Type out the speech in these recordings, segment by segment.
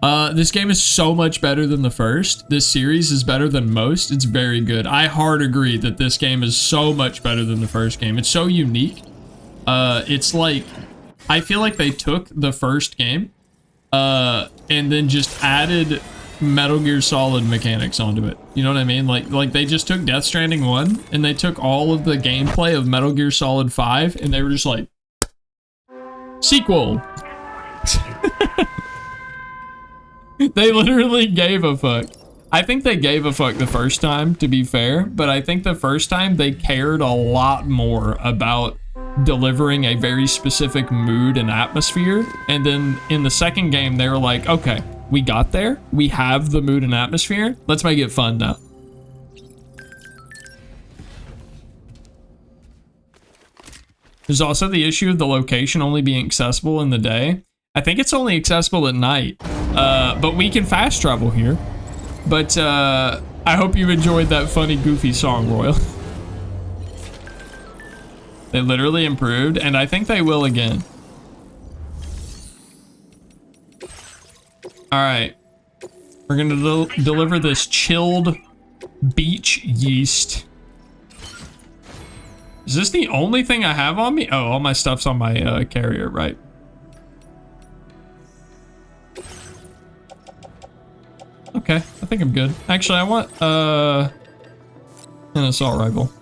This game is so much better than the first. This series is better than most. It's very good. I hard agree that this game is so much better than the first game. It's so unique. It's like, I feel like they took the first game, and then just added Metal Gear Solid mechanics onto it. You know what I mean? Like they just took Death Stranding 1, and they took all of the gameplay of Metal Gear Solid 5, and they were just like, sequel. They literally gave a fuck. I think they gave a fuck the first time, to be fair, but I think the first time they cared a lot more about delivering a very specific mood and atmosphere. And then in the second game, they were like, okay, we got there. We have the mood and atmosphere. Let's make it fun now. There's also the issue of the location only being accessible in the day. I think it's only accessible at night, but we can fast travel here. But I hope you enjoyed that funny, goofy song, Royal. They literally improved, and I think they will again. All right, we're gonna deliver this chilled beach yeast. Is this the only thing I have on me? Oh, all my stuff's on my carrier, right? Okay, I think I'm good. Actually, I want an assault rifle.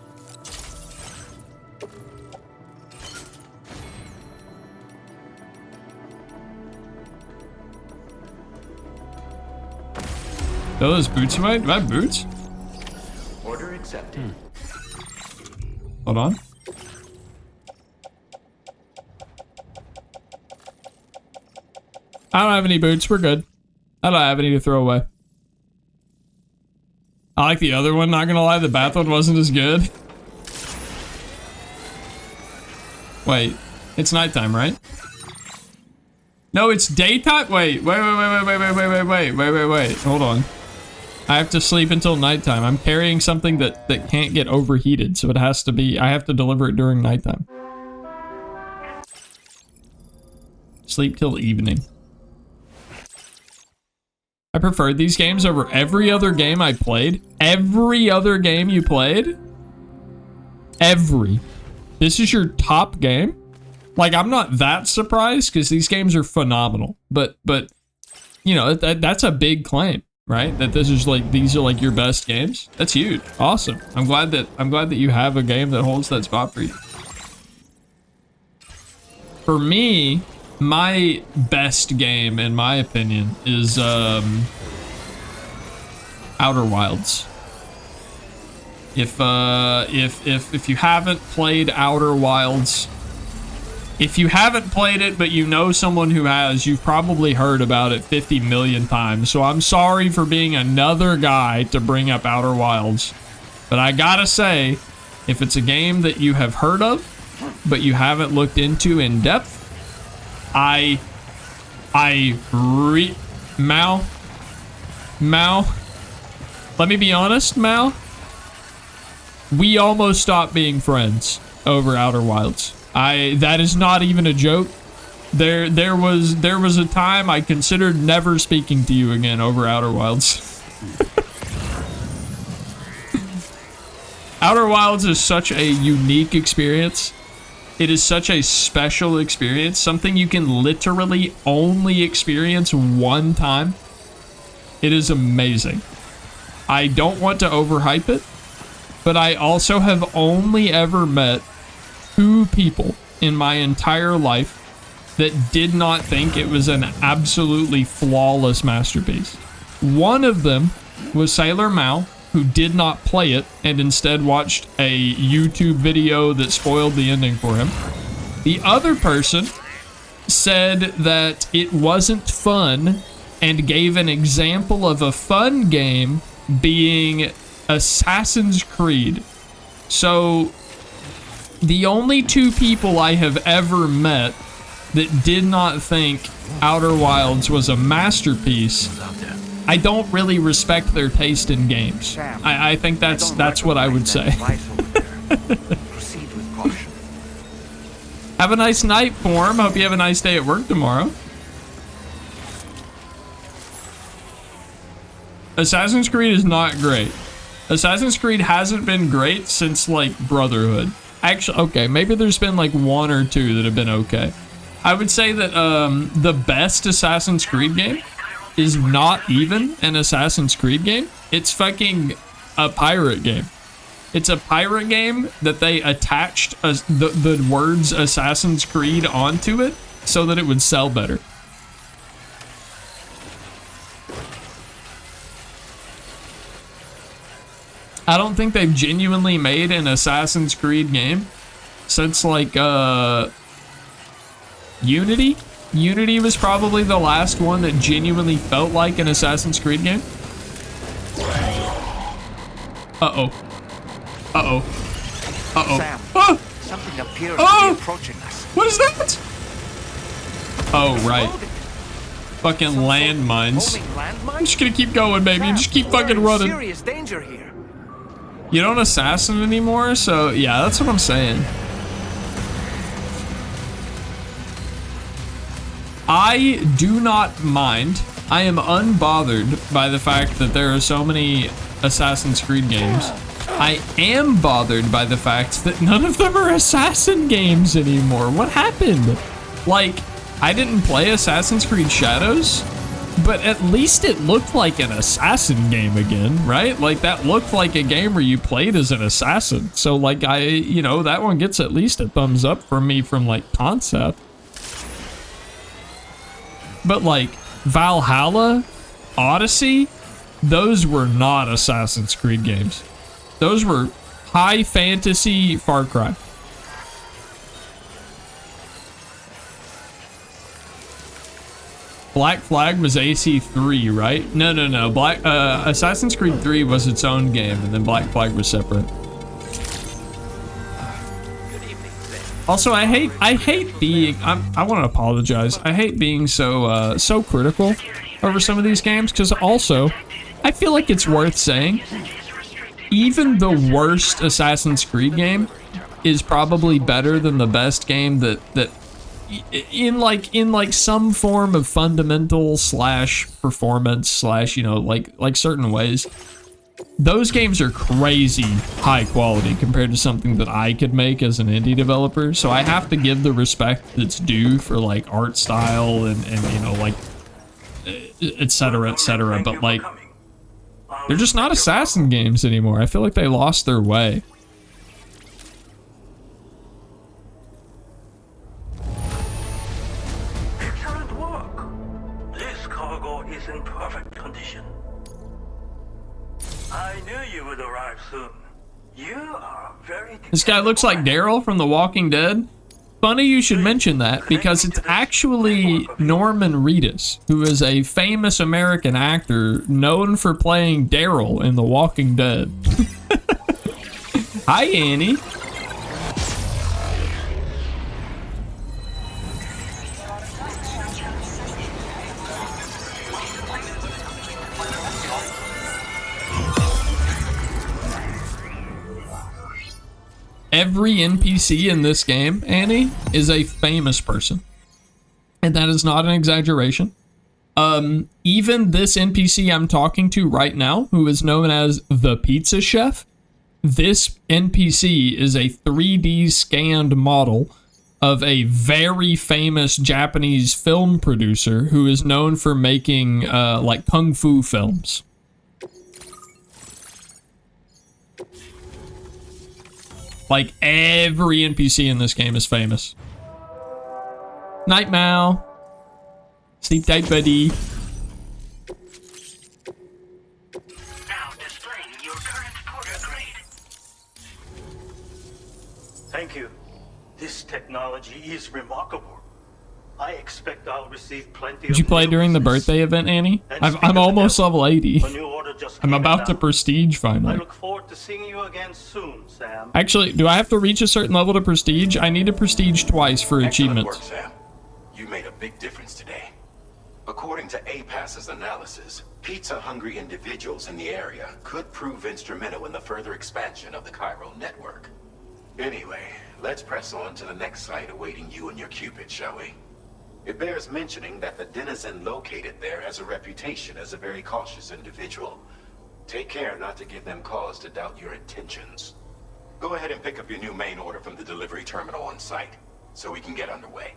Throw those boots away? Do I have boots? Order accepted. Hold on. I don't have any boots. We're good. I don't have any to throw away. I like the other one, not gonna lie, the bath one wasn't as good. Wait, it's nighttime, right? No, it's daytime? Wait, hold on. I have to sleep until nighttime. I'm carrying something that can't get overheated, so it has to be, I have to deliver it during nighttime. Sleep till evening. I preferred these games over every other game I played. Every other game you played? Every. This is your top game? Like, I'm not that surprised because these games are phenomenal. But you know, that's a big claim, right? That this is like, these are like your best games. That's huge. Awesome. I'm glad that you have a game that holds that spot for you. For me, my best game, in my opinion, is Outer Wilds. If you haven't played Outer Wilds, if you haven't played it but you know someone who has, you've probably heard about it 50 million times. So I'm sorry for being another guy to bring up Outer Wilds, but I gotta say, if it's a game that you have heard of but you haven't looked into in depth, Mao, let me be honest, Mao. We almost stopped being friends over Outer Wilds. That is not even a joke. There was a time I considered never speaking to you again over Outer Wilds. Outer Wilds is such a unique experience. It is such a special experience, something you can literally only experience one time. It is amazing. I don't want to overhype it, but I also have only ever met 2 people in my entire life that did not think it was an absolutely flawless masterpiece. One of them was Sailor Mao, who did not play it and instead watched a YouTube video that spoiled the ending for him. The other person said that it wasn't fun and gave an example of a fun game being Assassin's Creed. So the only 2 people I have ever met that did not think Outer Wilds was a masterpiece, I don't really respect their taste in games. I think that's what I would say. Have a nice night, Form. Hope you have a nice day at work tomorrow. Assassin's Creed is not great. Assassin's Creed hasn't been great since, like, Brotherhood. Actually, okay, maybe there's been, like, 1 or 2 that have been okay. I would say that the best Assassin's Creed game is not even an Assassin's Creed game. It's fucking a pirate game. It's a pirate game that they attached the words Assassin's Creed onto it so that it would sell better. I don't think they've genuinely made an Assassin's Creed game since, like, Unity? Unity was probably the last one that genuinely felt like an Assassin's Creed game. Uh-oh. Uh-oh. Uh-oh. Sam, Ah! something appears to be approaching us. What is that? Oh, right. Fucking landmines. I'm just gonna keep going, baby. Sam, Just keep we're fucking in running. serious danger here. You don't assassin anymore, so yeah, that's what I'm saying. I do not mind. I am unbothered by the fact that there are so many Assassin's Creed games. I am bothered by the fact that none of them are assassin games anymore. What happened? Like, I didn't play Assassin's Creed Shadows, but at least it looked like an assassin game again, right? Like, that looked like a game where you played as an assassin. So, like, you know, that one gets at least a thumbs up from me from, like, concept. But, like, Valhalla, Odyssey, those were not Assassin's Creed games. Those were high fantasy Far Cry. Black Flag was AC3, right? No. Assassin's Creed 3 was its own game, and then Black Flag was separate. Also, I hate being. I want to apologize. I hate being so critical over some of these games, because also, I feel like it's worth saying, even the worst Assassin's Creed game is probably better than the best game that in like some form of fundamental / performance / you know, like certain ways. Those games are crazy high quality compared to something that I could make as an indie developer. So I have to give the respect that's due for, like, art style and you know, like, etc. But, like, they're just not assassin games anymore. I feel like they lost their way. Excellent work. This cargo is in perfect condition. I knew you would arrive soon. You are very... This guy looks like Daryl from The Walking Dead. Funny you should mention that, because it's actually Norman Reedus, who is a famous American actor known for playing Daryl in The Walking Dead. Hi, Annie. Every NPC in this game, Annie, is a famous person. And that is not an exaggeration. Even this NPC I'm talking to right now, who is known as the Pizza Chef, this NPC is a 3D scanned model of a very famous Japanese film producer who is known for making, like, kung fu films. Like, every NPC in this game is famous. Night, Mal. Sleep tight, buddy. Now displaying your current porter grade. Thank you. This technology is remarkable. I expect I'll receive plenty. Did you play during the birthday event, Annie? I'm almost level 80. I'm about to prestige finally. I look forward to seeing you again soon, Sam. Actually, do I have to reach a certain level to prestige? I need to prestige twice for achievements. Excellent work, Sam. You made a big difference today. According to APAS's analysis, pizza-hungry individuals in the area could prove instrumental in the further expansion of the Cairo network. Anyway, let's press on to the next site awaiting you and your Cupid, shall we? It bears mentioning that the denizen located there has a reputation as a very cautious individual. Take care not to give them cause to doubt your intentions. Go ahead and pick up your new main order from the delivery terminal on site, so we can get underway.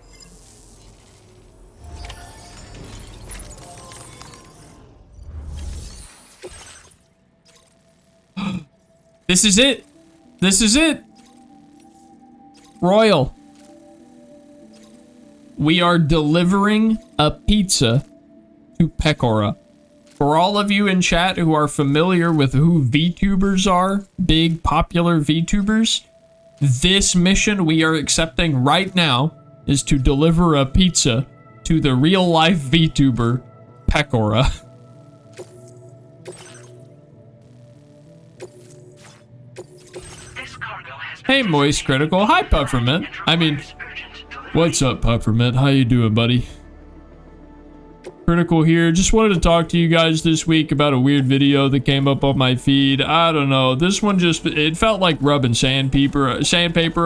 This is it. This is it. Royal. We are delivering a pizza to Pecora. For all of you in chat who are familiar with who VTubers are, big popular VTubers, this mission we are accepting right now is to deliver a pizza to the real-life VTuber, Pecora. Hey, Moist Critical. Hi, Puffermint. I mean, what's up, Puffermint? How you doing, buddy? Critical here. Just wanted to talk to you guys this week about a weird video that came up on my feed. I don't know. This one just, it felt like rubbing sandpaper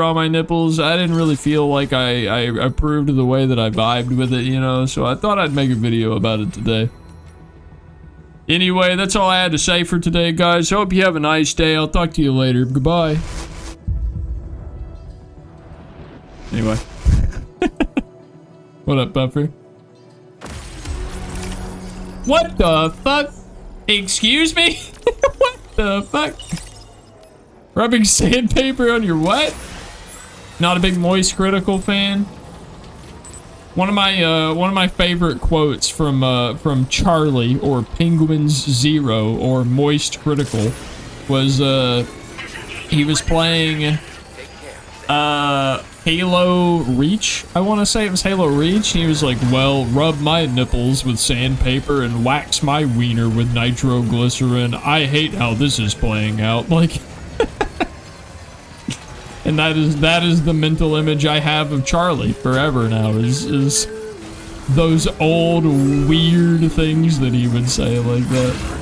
on my nipples. I didn't really feel like I approved of the way that I vibed with it, you know, so I thought I'd make a video about it today. Anyway, that's all I had to say for today, guys. Hope you have a nice day. I'll talk to you later. Goodbye. Anyway. What up, Buffer? What the fuck? Excuse me? What the fuck? Rubbing sandpaper on your what? Not a big Moist Critical fan. One of my favorite quotes from Charlie or Penguins Zero or Moist Critical was he was playing Halo Reach, I want to say it was Halo Reach. He was like, well, rub my nipples with sandpaper and wax my wiener with nitroglycerin. I hate how this is playing out. Like, and that is the mental image I have of Charlie forever now, is those old weird things that he would say like that.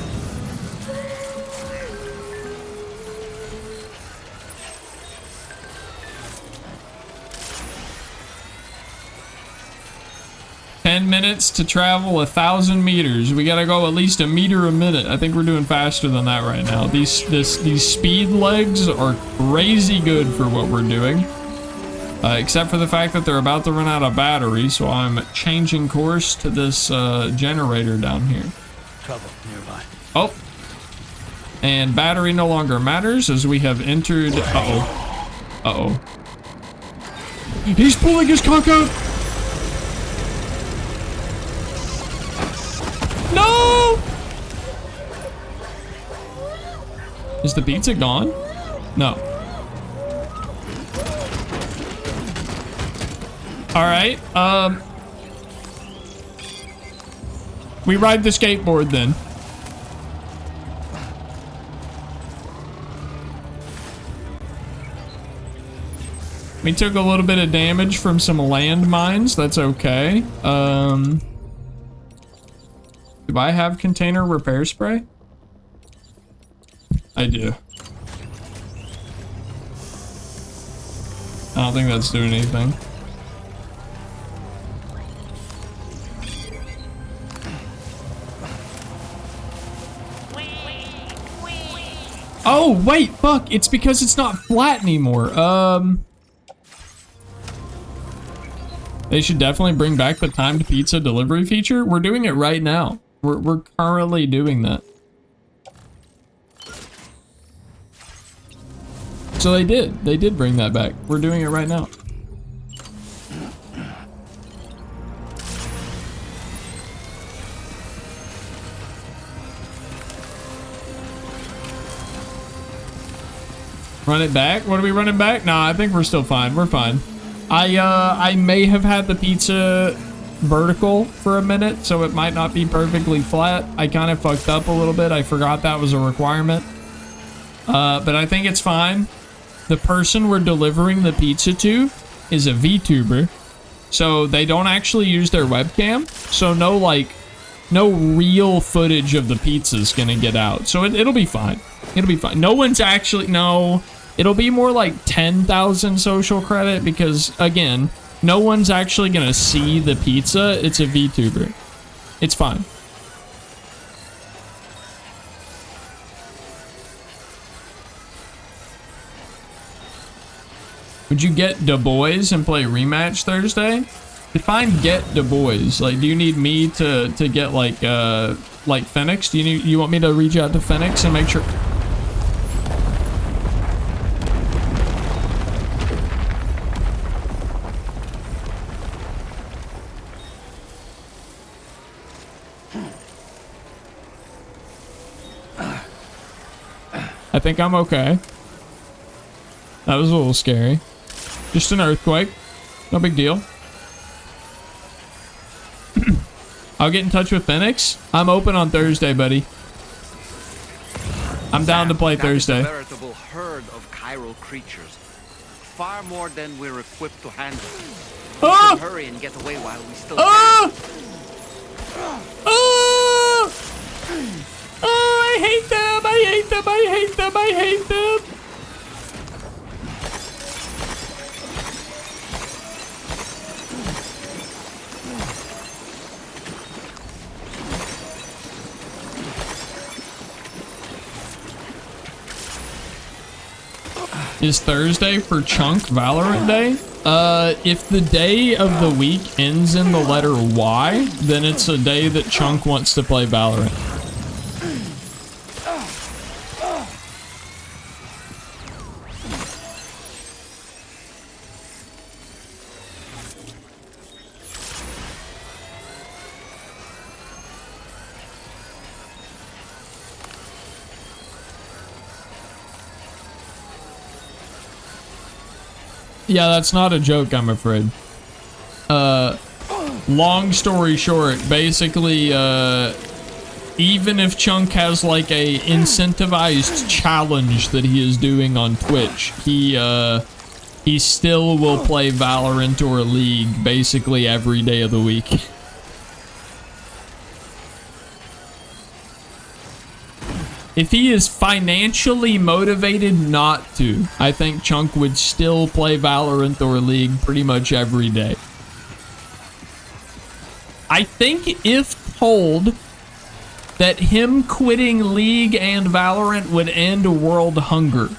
Minutes to travel 1,000 meters. We gotta go at least a meter a minute. I think we're doing faster than that right now. These speed legs are crazy good for what we're doing. Except for the fact that they're about to run out of battery, so I'm changing course to this generator down here. Trouble nearby. Oh. And battery no longer matters as we have entered. Uh-oh. Uh-oh. He's pulling his cock out! No! Is the pizza gone? No. Alright, we ride the skateboard then. We took a little bit of damage from some landmines, that's okay. Do I have container repair spray? I do. I don't think that's doing anything. Oh, wait, fuck. It's because it's not flat anymore. They should definitely bring back the timed pizza delivery feature. We're doing it right now. We're currently doing that. So they did bring that back. We're doing it right now. Run it back? What are we running back? Nah, I think we're still fine. We're fine. I may have had the pizza vertical for a minute, so it might not be perfectly flat. I kind of fucked up a little bit. I forgot that was a requirement. But I think it's fine. The person we're delivering the pizza to is a VTuber, so they don't actually use their webcam, so no real footage of the pizza's gonna get out. So it'll be fine. It'll be fine. No one's actually, no, it'll be more like 10,000 social credit because, again, No one's actually gonna see the pizza. It's a VTuber. It's fine. Would you get Du Bois and play rematch Thursday? Define get Du Bois. Like, do you need me to get like Phoenix? Do you want me to reach out to Phoenix and make sure? I think I'm okay. That was a little scary. Just an earthquake. No big deal. I'll get in touch with Phoenix. I'm open on Thursday, buddy. I'm down to play Thursday. A veritable herd of chiral creatures. Far more than we're equipped to handle. We should hurry and get away while we still can. I hate them! I hate them! I hate them! I hate them! Is Thursday for Chunk Valorant Day? If the day of the week ends in the letter Y, then it's a day that Chunk wants to play Valorant. Yeah, that's not a joke, I'm afraid. Long story short, basically, even if Chunk has like a incentivized challenge that he is doing on Twitch, he still will play Valorant or League basically every day of the week. If he is financially motivated not to, I think Chunk would still play Valorant or League pretty much every day. I think if told that him quitting League and Valorant would end world hunger,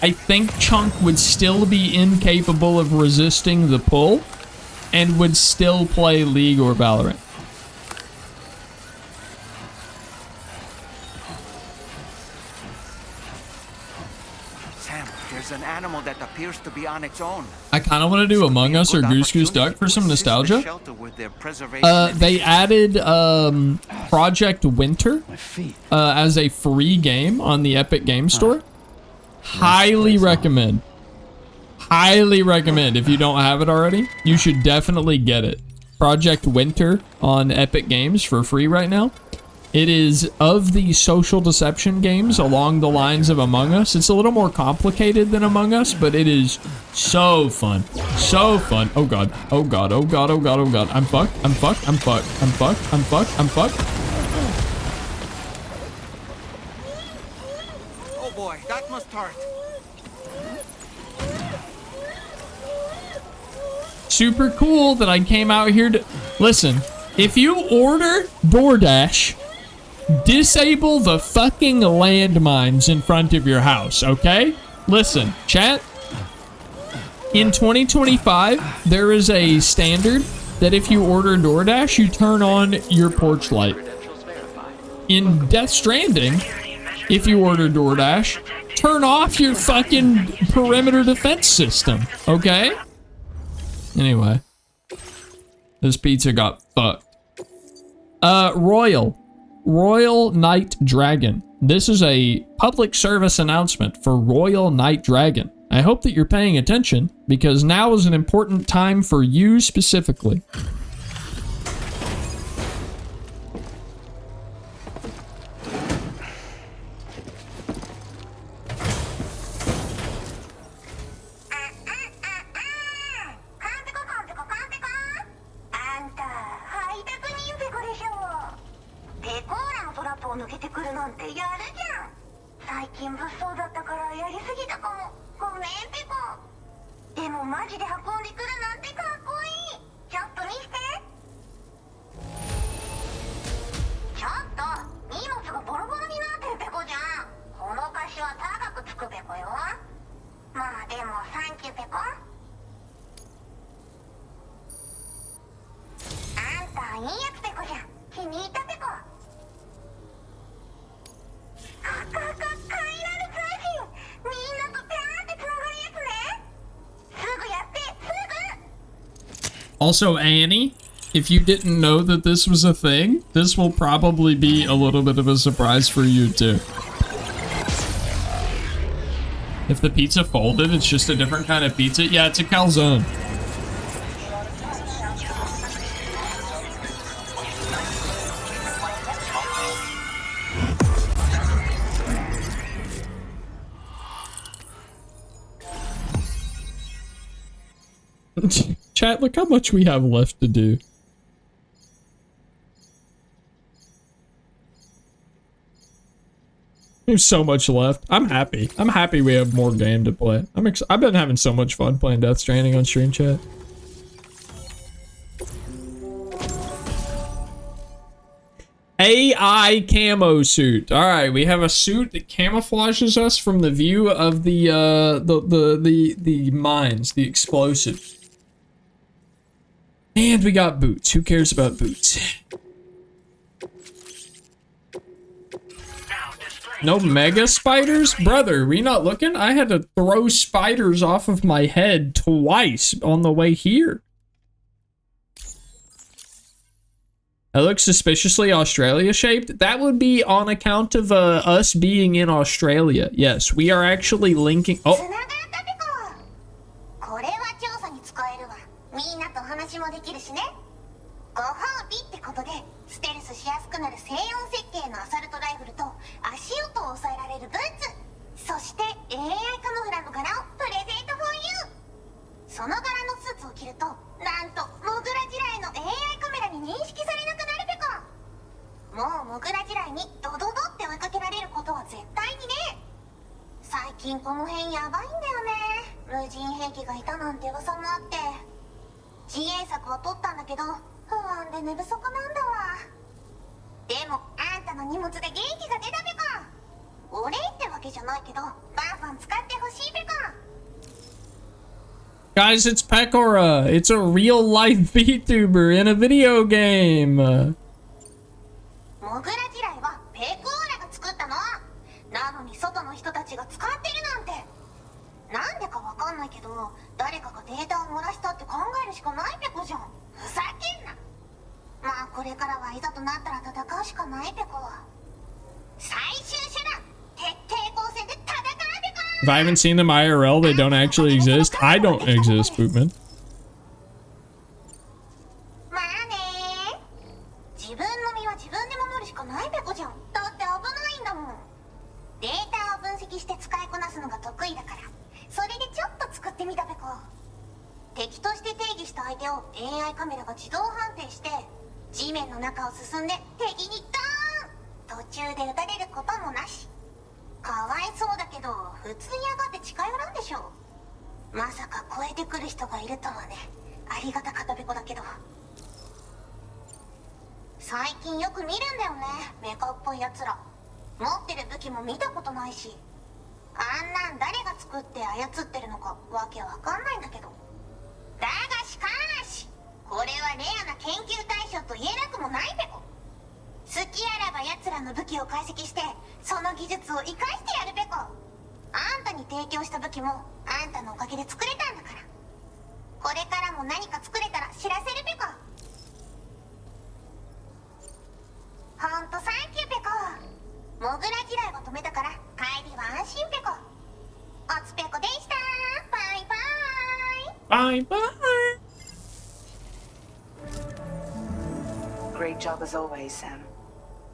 I think Chunk would still be incapable of resisting the pull and would still play League or Valorant. An animal that appears to be on its own. I kind of want to do Among Us or Goose Goose Duck for some nostalgia. They added Project Winter as a free game on the Epic Game Store. Highly recommend. Highly recommend. If you don't have it already, you should definitely get it. Project Winter on Epic Games for free right now. It is of the social deception games along the lines of Among Us. It's a little more complicated than Among Us, but it is so fun. So fun. Oh god. Oh god. Oh god. Oh god. Oh god. I'm fucked. I'm fucked. I'm fucked. I'm fucked. I'm fucked. I'm fucked. Oh boy, that must hurt. Super cool that I came out here to... Listen, if you order DoorDash, disable the fucking landmines in front of your house, okay? Listen, chat. In 2025, there is a standard that if you order DoorDash, you turn on your porch light. In Death Stranding, if you order DoorDash, turn off your fucking perimeter defense system, okay? Anyway. This pizza got fucked. Royal Night Dragon. This is a public service announcement for Royal Night Dragon. I hope that you're paying attention because now is an important time for you specifically. Also, Annie, if you didn't know that this was a thing, this will probably be a little bit of a surprise for you too. If the pizza folded, it's just a different kind of pizza. Yeah, it's a calzone. Chat, look how much we have left to do. There's so much left. I'm happy. I'm happy we have more game to play. I've been having so much fun playing Death Stranding on stream, chat. AI camo suit. All right, we have a suit that camouflages us from the view of the mines, the explosives. And we got boots. Who cares about boots? No mega spiders? Brother, we not looking? I had to throw spiders off of my head twice on the way here. That looks suspiciously Australia-shaped. That would be on account of us being in Australia. Yes, we are actually linking... Oh. Guys, it's Pekora. It's a real-life VTuber in a video game. If I haven't seen them IRL, they don't actually exist. I don't exist, Bootman. Bye-bye. Great job as always, Sam.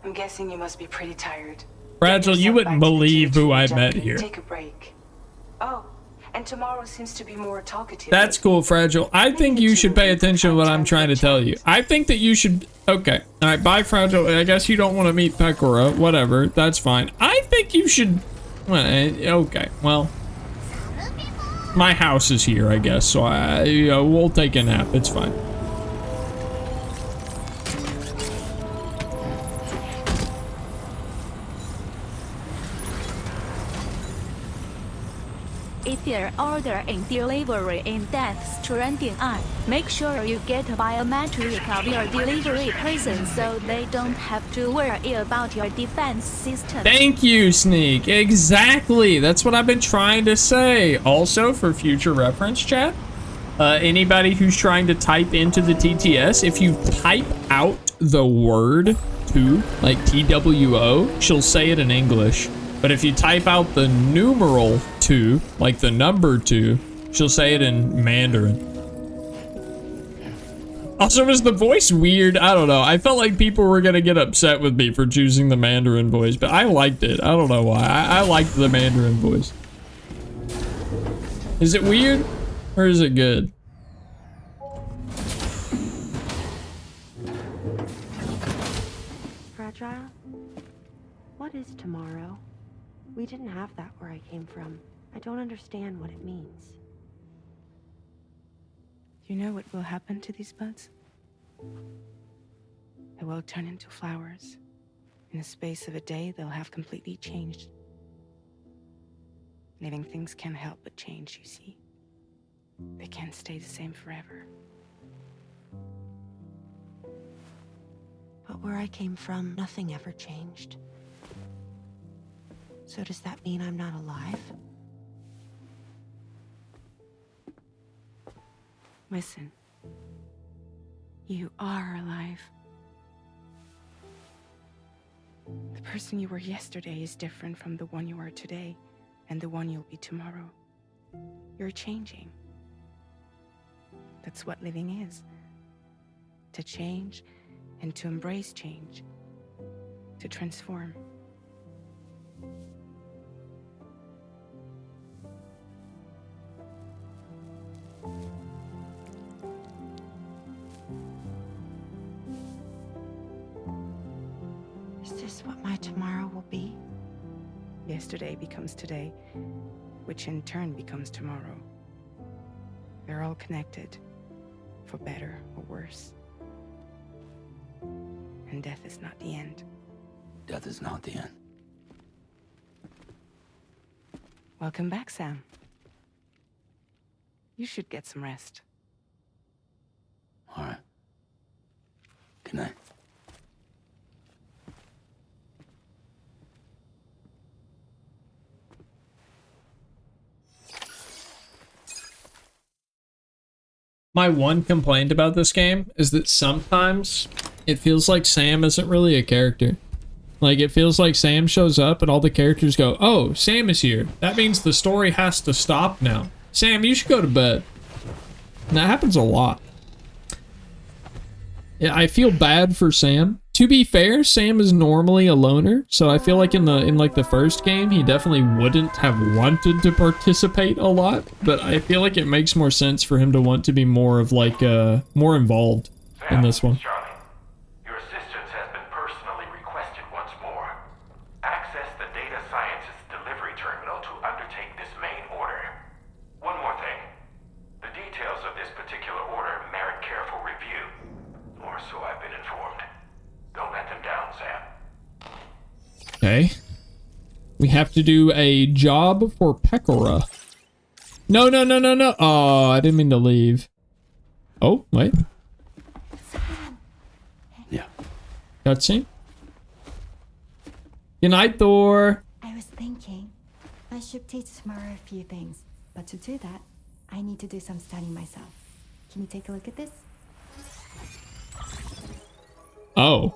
I'm guessing you must be pretty tired. Fragile, you wouldn't believe who I met here. Take a break. Oh, and tomorrow seems to be more talkative. That's cool, Fragile. I think you should pay attention to what I'm trying to tell you. I think that you should... Okay. Alright, bye, Fragile. I guess you don't want to meet Pekora. Whatever. That's fine. I think you should... Well, okay. Well... My house is here, I guess, so we'll take a nap. It's fine. if you're ordering delivery in Death Stranding, make sure you get a biometric of your delivery person so they don't have to worry about your defense system. Thank you, Sneak. Exactly. That's what I've been trying to say. Also, for future reference, chat, anybody who's trying to type into the TTS, if you type out the word to, like TWO, she'll say it in English. But if you type out the numeral 2, like the number 2, she'll say it in Mandarin. Also, was the voice weird? I don't know. I felt like people were gonna get upset with me for choosing the Mandarin voice, but I liked it. I don't know why. I liked the Mandarin voice. Is it weird? Or is it good? Fragile? What is tomorrow? We didn't have that where I came from. I don't understand what it means. You know what will happen to these buds? They will turn into flowers. In the space of a day, they'll have completely changed. Living things can't help but change, you see. They can't stay the same forever. But where I came from, nothing ever changed. So does that mean I'm not alive? Listen. You are alive. The person you were yesterday is different from the one you are today, and the one you'll be tomorrow. You're changing. That's what living is. To change and to embrace change. To transform. Is this what my tomorrow will be? Yesterday becomes today, which in turn becomes tomorrow. They're all connected, for better or worse. And death is not the end. Death is not the end. Welcome back, Sam. You should get some rest. All right. Good night. My one complaint about this game is that sometimes it feels like Sam isn't really a character. Like, it feels like Sam shows up and all the characters go, oh, Sam is here. That means the story has to stop now. Sam, you should go to bed. And that happens a lot. Yeah, I feel bad for Sam. To be fair, Sam is normally a loner, so I feel like in the first game, he definitely wouldn't have wanted to participate a lot, but I feel like it makes more sense for him to want to be more of like more involved in this one. Charlie, your assistance has been personally requested once more. Access the data sciences delivery terminal to undertake this main order. One more thing. The details of this particular order merit careful review, or so I've been informed. Don't let them down, Sam. Okay. We have to do a job for Pekora. No, no, no, no, no. Oh, I didn't mean to leave. Oh, wait. Yeah. Cutscene. Good night, Thor. I was thinking I should teach Samara a few things, but to do that, I need to do some studying myself. Can you take a look at this? Oh.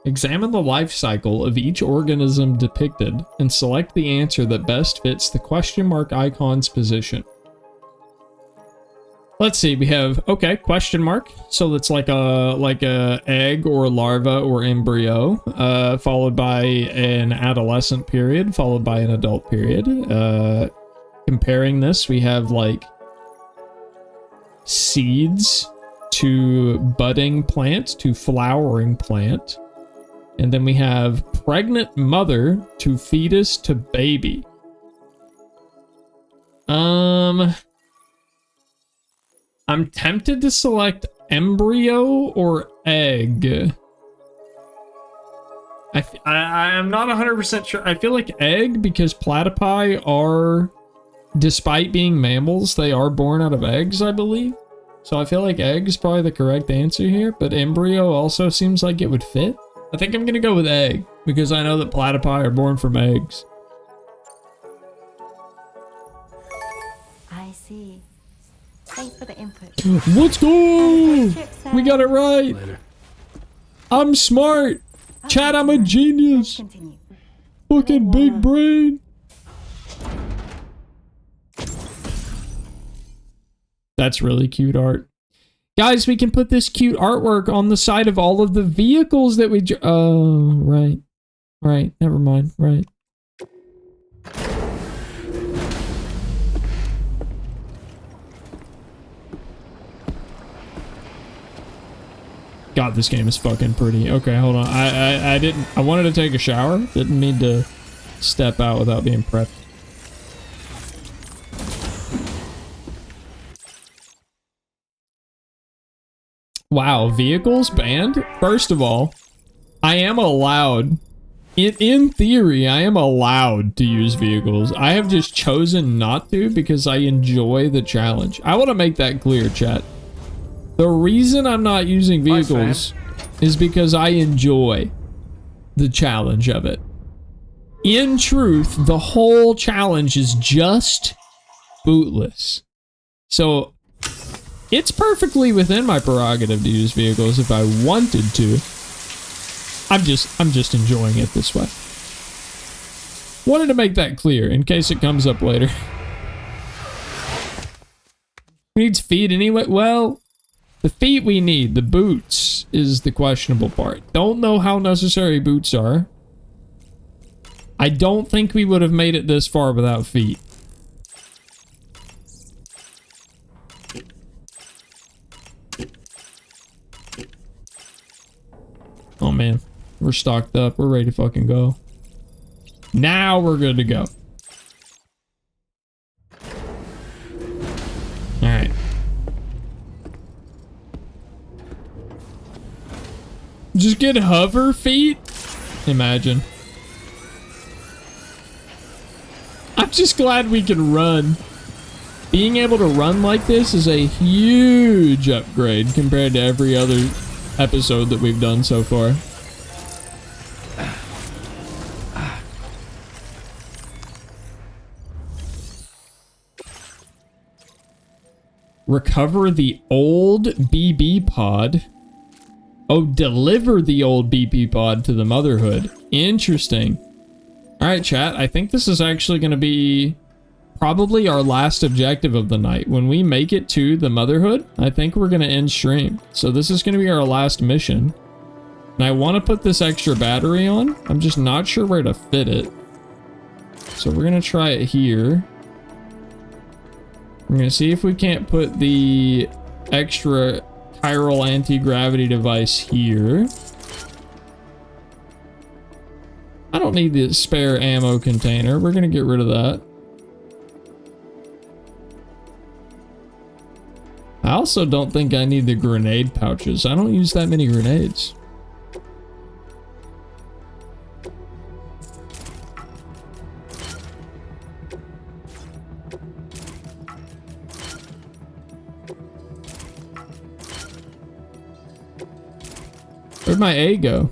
Examine the life cycle of each organism depicted and select the answer that best fits the question mark icon's position. Let's see, we have, okay, question mark. So it's like a egg or larva or embryo, followed by an adolescent period, followed by an adult period. Comparing this, we have like seeds to budding plant to flowering plant. And then we have pregnant mother to fetus to baby. I'm tempted to select embryo or egg. I'm not 100% sure. I feel like egg because platypi are despite being mammals, they are born out of eggs, I believe. So I feel like egg is probably the correct answer here, but embryo also seems like it would fit. I think I'm gonna go with egg, because I know that platypi are born from eggs. I see. Thanks for the input. Let's go! We got it right! Later. I'm smart! Chat, I'm a genius! Continue. Fucking big brain! That's really cute art. Guys, we can put this cute artwork on the side of all of the vehicles that we... Oh, right. Right, never mind. Right. God, this game is fucking pretty. Okay, hold on. I didn't... I wanted to take a shower. Didn't mean to step out without being prepped. Wow, vehicles banned? First of all, I am allowed... In theory, I am allowed to use vehicles. I have just chosen not to because I enjoy the challenge. I want to make that clear, chat. The reason I'm not using vehicles is because I enjoy the challenge of it. In truth, the whole challenge is just bootless. So, it's perfectly within my prerogative to use vehicles if I wanted to. I'm just enjoying it this way. Wanted to make that clear in case it comes up later. Who needs feet anyway? Well, the feet we need, the boots, is the questionable part. Don't know how necessary boots are. I don't think we would have made it this far without feet. Oh man, we're stocked up. We're ready to fucking go. Now we're good to go. Alright. Just get hover feet? Imagine. I'm just glad we can run. Being able to run like this is a huge upgrade compared to every other episode that we've done so far. Recover the old BB pod. Oh, deliver the old BP pod to the motherhood. Interesting. Alright, chat. I think this is actually going to be probably our last objective of the night. When we make it to the motherhood, I think we're going to end stream. So this is going to be our last mission. And I want to put this extra battery on. I'm just not sure where to fit it. So we're going to try it here. I'm going to see if we can't put the extra chiral anti-gravity device here. I don't need the spare ammo container. We're going to get rid of that. I also don't think I need the grenade pouches. I don't use that many grenades. Where'd my A go?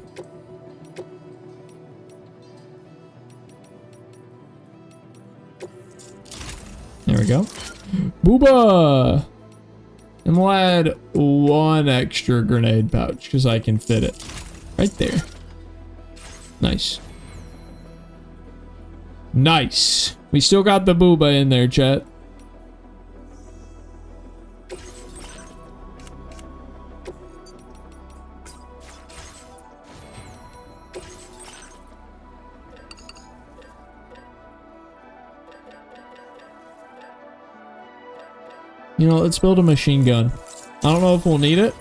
There we go. Booba! And we'll add one extra grenade pouch because I can fit it right there. Nice. Nice. We still got the booba in there, chat. You know, let's build a machine gun. I don't know if we'll need it,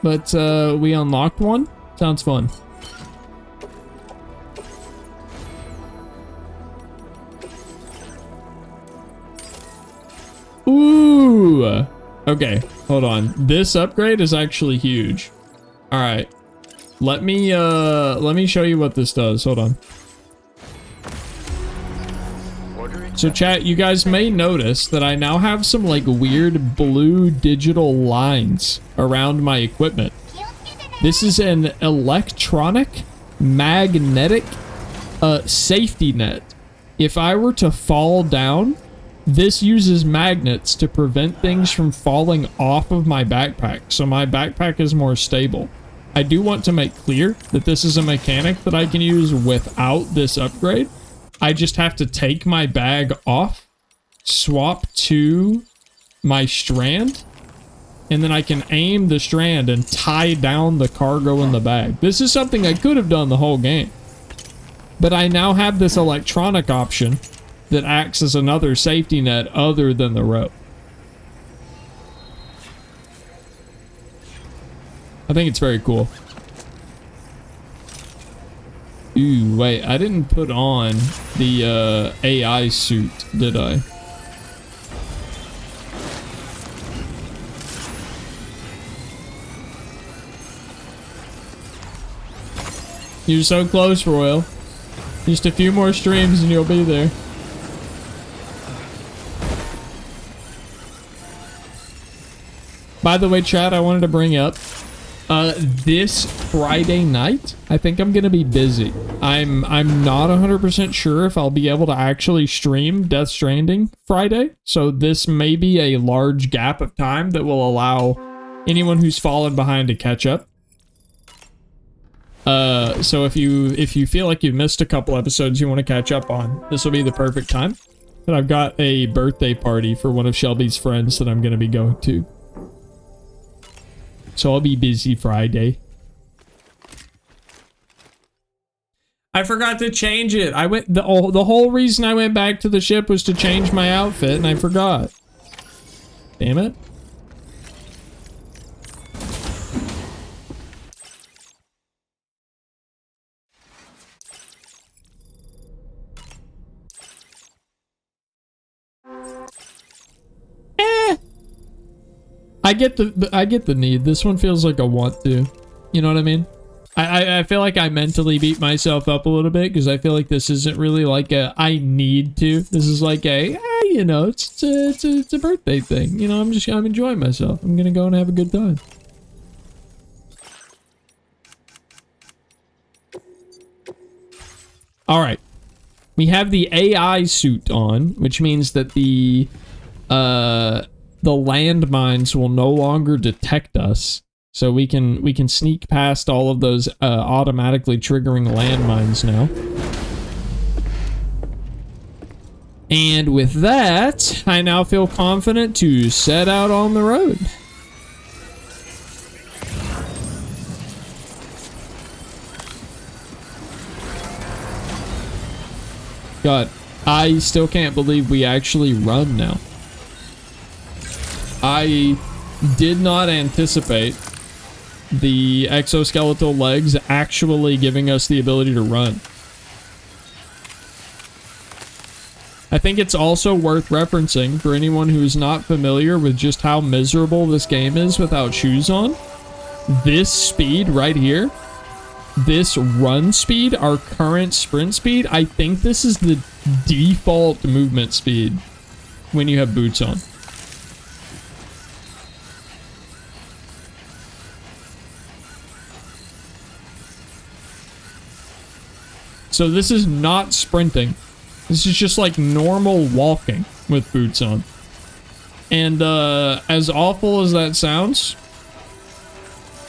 but we unlocked one. Sounds fun. Ooh. Okay, hold on. This upgrade is actually huge. All right. Let me show you what this does. Hold on. Ordering. So chat, you guys may notice that I now have some like weird blue digital lines around my equipment. This is an electronic magnetic safety net. If I were to fall down, this uses magnets to prevent things from falling off of my backpack, so my backpack is more stable. I do want to make clear that this is a mechanic that I can use without this upgrade. I just have to take my bag off, swap to my strand, and then I can aim the strand and tie down the cargo in the bag. This is something I could have done the whole game, but I now have this electronic option that acts as another safety net other than the rope. I think it's very cool. Ooh, wait, I didn't put on the AI suit, did I? You're so close, Royal. Just a few more streams and you'll be there. By the way, chat, I wanted to bring up this Friday night, I think I'm gonna be busy. I'm not 100% sure if I'll be able to actually stream Death Stranding Friday, so this may be a large gap of time that will allow anyone who's fallen behind to catch up. So if you feel like you've missed a couple episodes you want to catch up on, this will be the perfect time. And I've got a birthday party for one of Shelby's friends that I'm gonna be going to. So I'll be busy Friday. I forgot to change it. I went the whole reason I went back to the ship was to change my outfit and I forgot. Damn it. I get the need. This one feels like a want to. You know what I mean? I feel like I mentally beat myself up a little bit because I feel like this isn't really like a I need to. This is like a you know, it's a birthday thing. You know, I'm enjoying myself. I'm gonna go and have a good time. All right, we have the AI suit on, which means that the landmines will no longer detect us, so we can sneak past all of those automatically triggering landmines now. And with that, I now feel confident to set out on the road. God, I still can't believe we actually run now. I did not anticipate the exoskeletal legs actually giving us the ability to run. I think it's also worth referencing for anyone who is not familiar with just how miserable this game is without shoes on. This speed right here, this run speed, our current sprint speed, I think this is the default movement speed when you have boots on. So this is not sprinting. This is just like normal walking with boots on. And as awful as that sounds,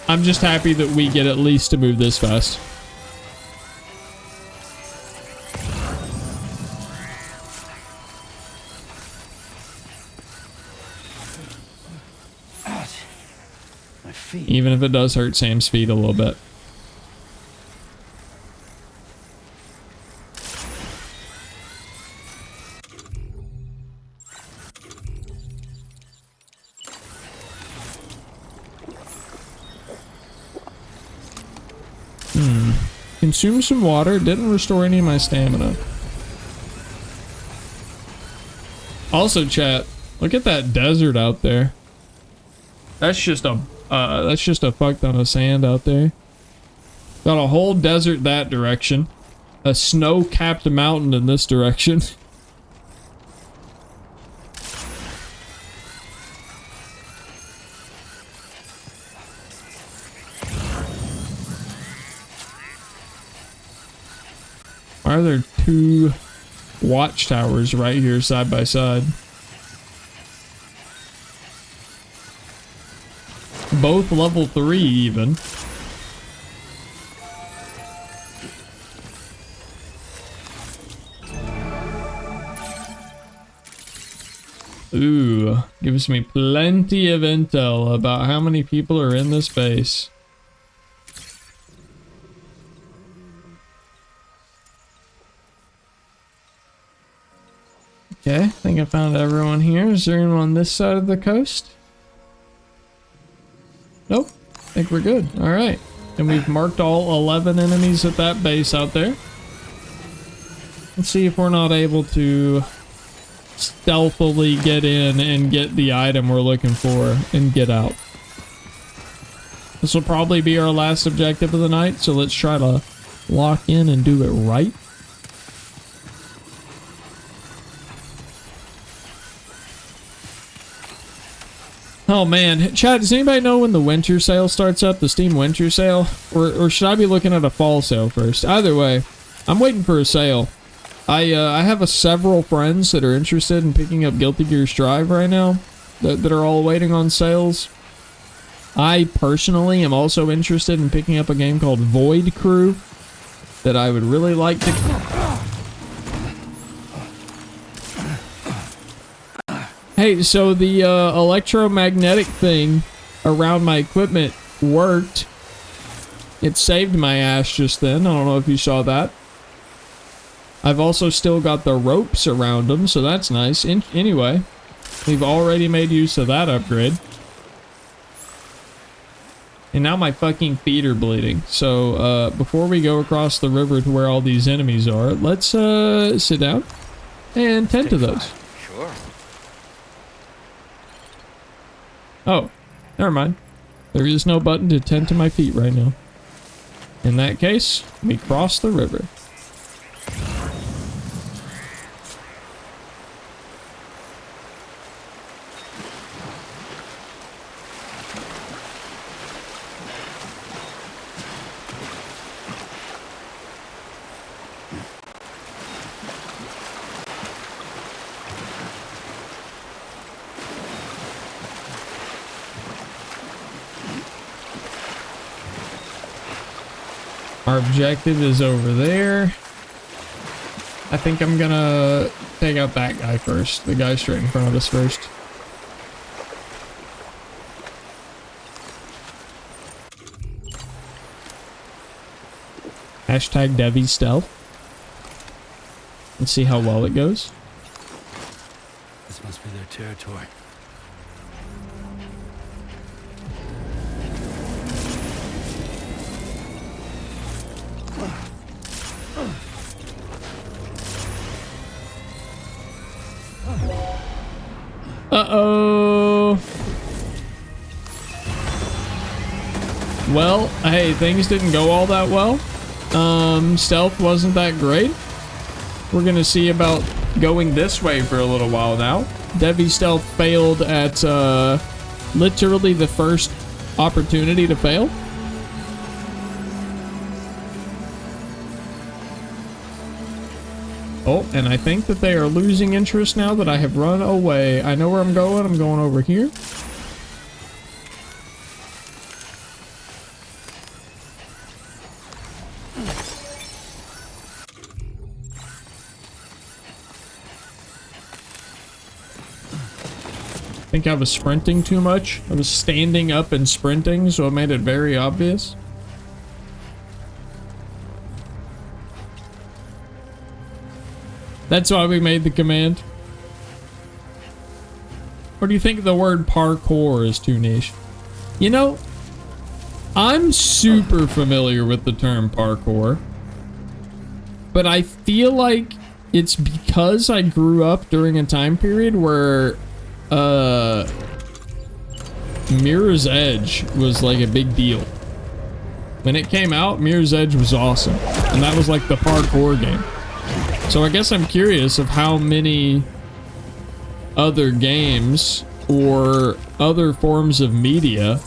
I'm just happy that we get at least to move this fast. My feet. Even if it does hurt Sam's feet a little bit. Consume some water. Didn't restore any of my stamina. Also, chat, look at that desert out there. That's just a fuck ton of sand out there. Got a whole desert that direction. A snow-capped mountain in this direction. Why are there 2 watchtowers right here side by side? Both level 3 even. Ooh, gives me plenty of intel about how many people are in this base. Okay, I think I found everyone here. Is there anyone on this side of the coast? Nope, I think we're good. Alright, and we've marked all 11 enemies at that base out there. Let's see if we're not able to stealthily get in and get the item we're looking for and get out. This will probably be our last objective of the night, so let's try to lock in and do it right. Oh man, chat, does anybody know when the winter sale starts up, the Steam winter sale? Or should I be looking at a fall sale first? Either way, I'm waiting for a sale. I have several friends that are interested in picking up Guilty Gear Strive right now, that are all waiting on sales. I personally am also interested in picking up a game called Void Crew that I would really like to... Hey, so the electromagnetic thing around my equipment worked. It saved my ass just then. I don't know if you saw that. I've also still got the ropes around them, so that's nice. Anyway, we've already made use of that upgrade. And now my fucking feet are bleeding. So, before we go across the river to where all these enemies are, let's, sit down and tend to those. Sure. Oh, never mind. There is no button to tend to my feet right now. In that case, we cross the river. Our objective is over there. I think I'm gonna take out that guy first. The guy straight in front of us first. Hashtag Devi Stealth. Let's see how well it goes. This must be their territory. Uh-oh. Well, hey, things didn't go all that well. Stealth wasn't that great. We're gonna see about going this way for a little while now. Devi Stealth failed at, literally the first opportunity to fail. Oh, and I think that they are losing interest now that I have run away. I know where I'm going. I'm going over here. I think I was sprinting too much. I was standing up and sprinting, so it made it very obvious. That's why we made the command. Or do you think the word parkour is too niche? You know, I'm super familiar with the term parkour, but I feel like it's because I grew up during a time period where Mirror's Edge was like a big deal. When it came out, Mirror's Edge was awesome, and that was like the parkour game. So I guess I'm curious of how many other games or other forms of media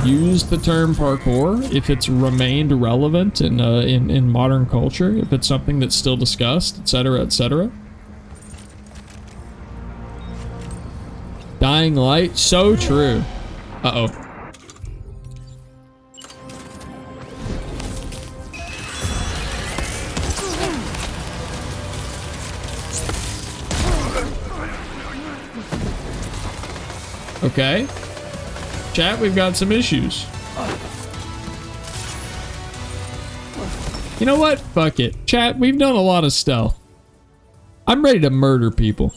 use the term parkour if it's remained relevant in modern culture, if it's something that's still discussed, etc., etc. Dying Light, so true. Uh-oh. Okay. Chat, we've got some issues. You know what? Fuck it. Chat, we've done a lot of stealth. I'm ready to murder people.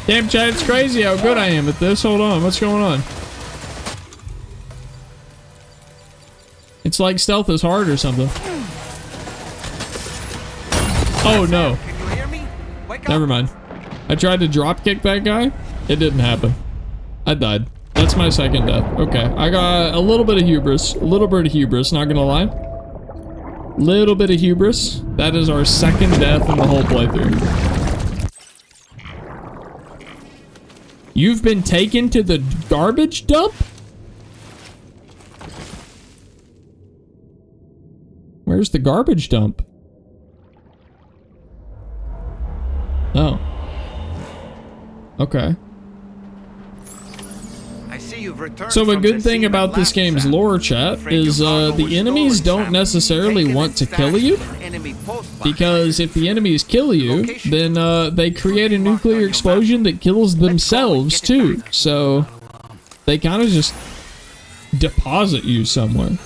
Damn, chat, it's crazy how good I am at this. Hold on, what's going on? It's like stealth is hard or something. Oh no. Can you hear me? Wake Never up. mind. I tried to drop kick that guy. It didn't happen. I died. That's my second death. Okay, I got a little bit of hubris. A little bit of hubris, not gonna lie. Little bit of hubris. That is our second death in the whole playthrough. You've been taken to the garbage dump? Where's the garbage dump? Oh. Okay. I see you've returned So a from good the thing scene about at this last, game's Sam. lore, chat, Afraid is your cargo the was enemies stolen, don't Sam. necessarily Taken want and to kill stashed you. in an enemy post box. Because if the enemies kill you, then they create a nuclear explosion that kills themselves too. So they kind of just deposit you somewhere.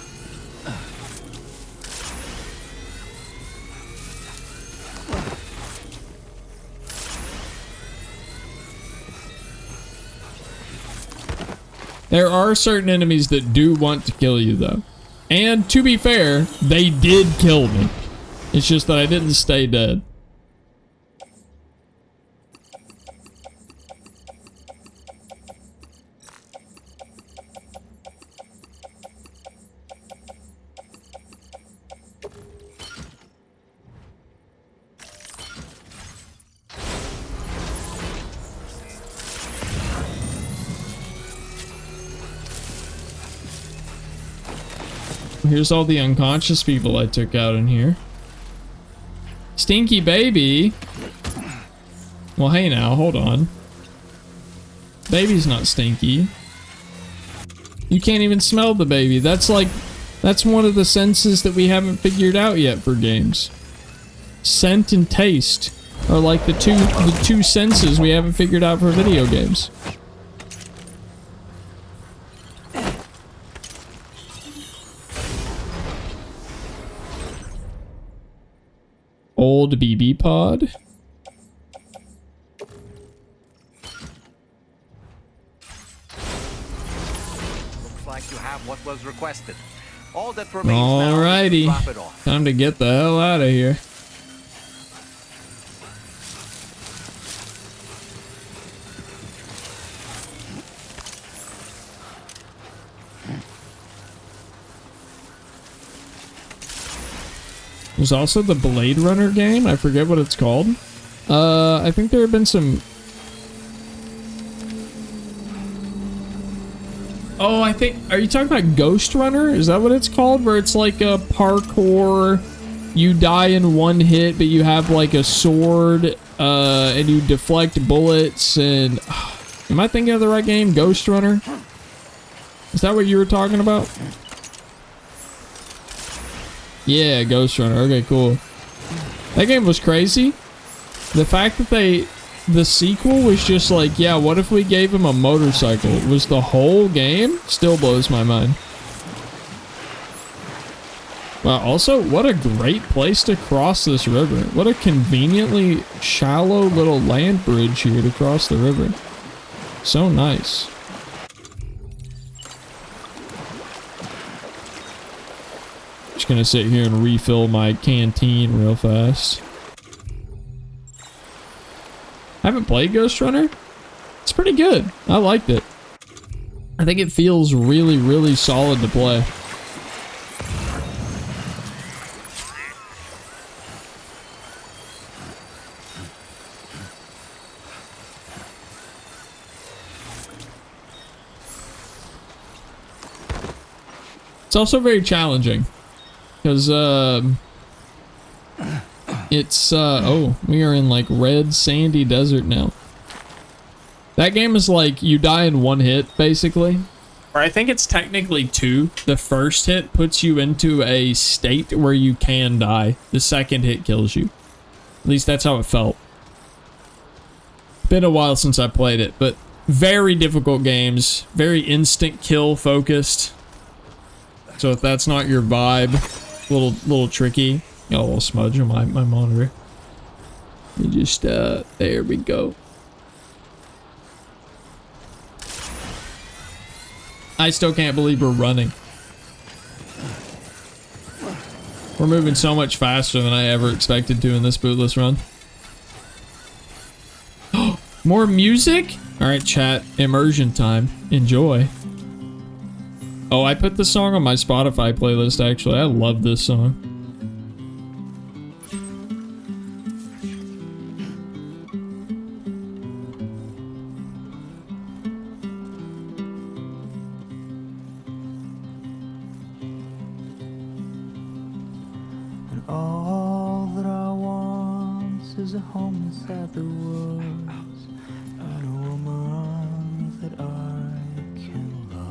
There are certain enemies that do want to kill you though. And to be fair, they did kill me. It's just that I didn't stay dead. Here's all the unconscious people I took out in here. Stinky baby. Well, hey now, hold on. Baby's not stinky. You can't even smell the baby. That's one of the senses that we haven't figured out yet for games. Scent and taste are like the two senses we haven't figured out for video games. Old BB pod. Looks like you have what was requested. All that remains now is to drop it off. Time to get the hell out of here. There's also the Blade Runner game. I forget what it's called. I think there have been some... Oh, I think... Are you talking about Ghost Runner? Is that what it's called? Where it's like a parkour... You die in one hit, but you have like a sword, and you deflect bullets, and... Am I thinking of the right game? Ghost Runner? Is that what you were talking about? Yeah, Ghost Runner. Okay, cool. That game was crazy. The fact that the sequel was just like, yeah, what if we gave him a motorcycle? It was the whole game? Still blows my mind. Wow, also, what a great place to cross this river. What a conveniently shallow little land bridge here to cross the river. So nice. Just gonna sit here and refill my canteen real fast. I haven't played Ghost Runner. It's pretty good. I liked it. I think it feels really, really solid to play. It's also very challenging because it's oh, we are in like red sandy desert now. That game is like you die in one hit basically, or I think it's technically two. The first hit puts you into a state where you can die. The second hit kills you. At least that's how it felt. Been a while since I played it, but very difficult games, very instant kill focused. So if that's not your vibe, little tricky. Got a little smudge on my monitor. You just, there we go. I still can't believe we're running. We're moving so much faster than I ever expected to in this Bootless run. More music? Alright, chat. Immersion time. Enjoy. Oh, I put the song on my Spotify playlist, actually. I love this song. And all that I want is a home inside the woods, and a woman that I can love.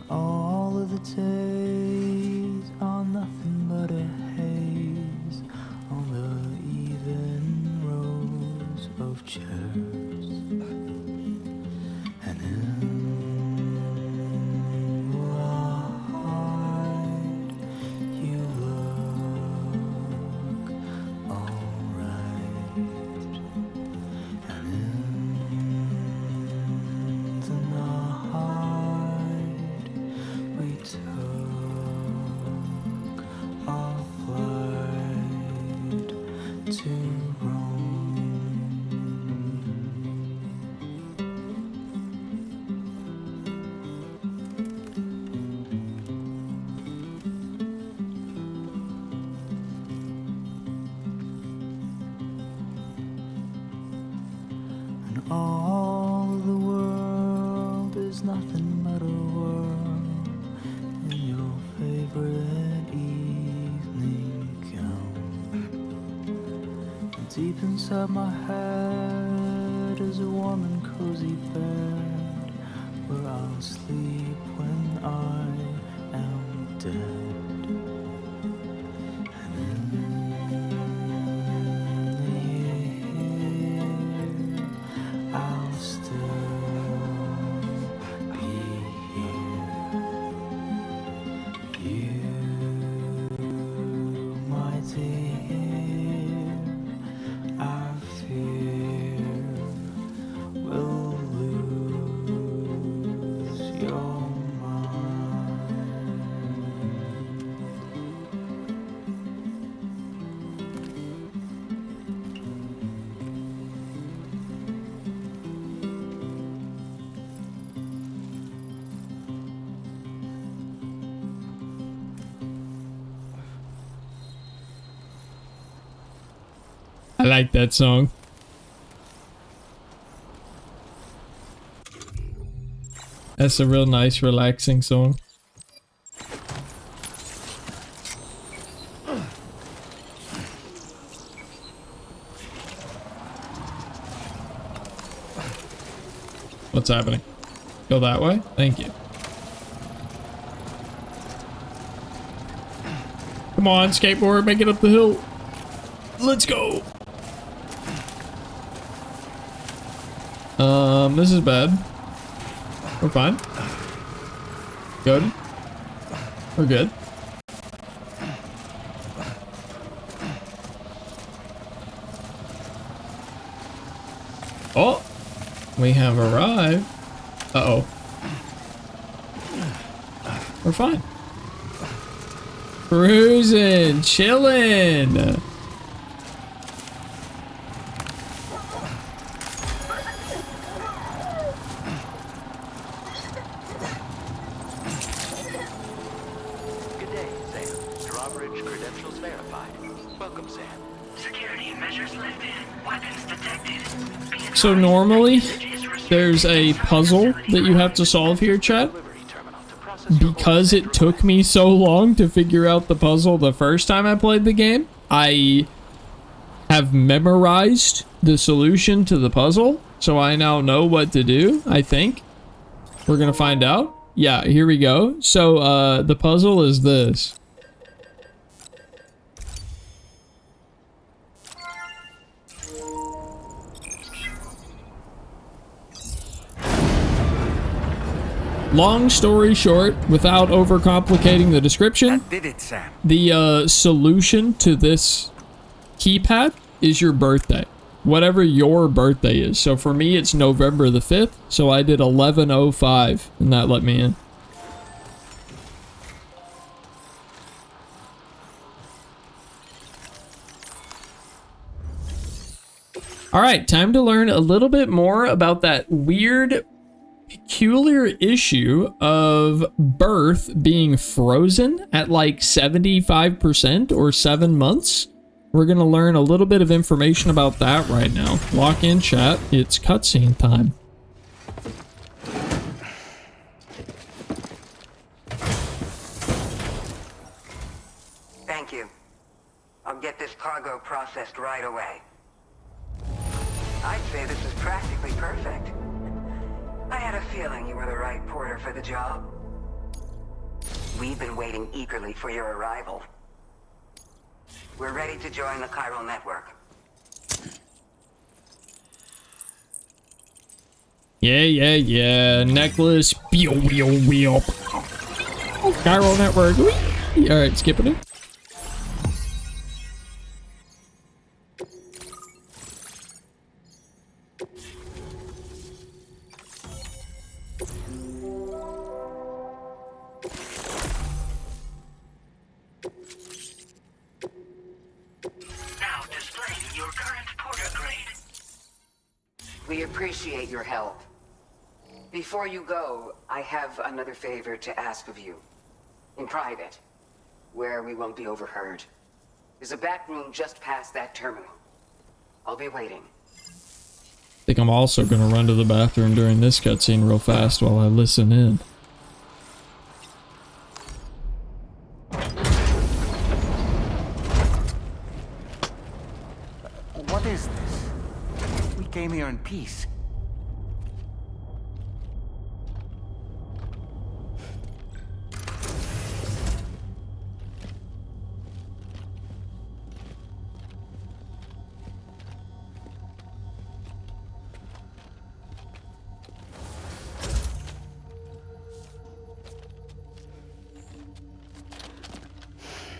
All of the days are nothing but a haze on the even rows of chairs, and in your eyes you look alright, and in the night we took our flight to Rome. And all the world is nothing but a world in your favorite evening gown. And deep inside my head is a warm and cozy bed where I'll sleep when I am dead. And in the year I'll still be here. You, my dear, I fear will lose your mind. I like that song. That's a real nice, relaxing song. What's happening? Go that way? Thank you. Come on, skateboard, make it up the hill. Let's go. This is bad. We're fine. Good. We're good. Oh, we have arrived. Uh-oh. We're fine. Cruising, chilling. So normally, there's a puzzle that you have to solve here, chat. Because it took me so long to figure out the puzzle the first time I played the game, I have memorized the solution to the puzzle. So I now know what to do, I think. We're gonna find out. Yeah, here we go. So, the puzzle is this. Long story short, without overcomplicating the description, Did it, Sam? the solution to this keypad is your birthday. Whatever your birthday is. So for me, it's November the 5th. So I did 11:05, and that let me in. All right, time to learn a little bit more about that weird, peculiar issue of birth being frozen at like 75% or 7 months. We're gonna learn a little bit of information about that right now. Lock in, chat. It's cutscene time. Thank you. I'll get this cargo processed right away. I'd say this is practically perfect. I had a feeling you were the right porter for the job. We've been waiting eagerly for your arrival. We're ready to join the chiral network. Yeah. Necklace. Wheel. Chiral network. Whee! All right, skipping it. We appreciate your help. Before you go, I have another favor to ask of you. In private, where we won't be overheard. There's a back room just past that terminal. I'll be waiting. I think I'm also gonna run to the bathroom during this cutscene real fast while I listen in. What is this? We came here in peace.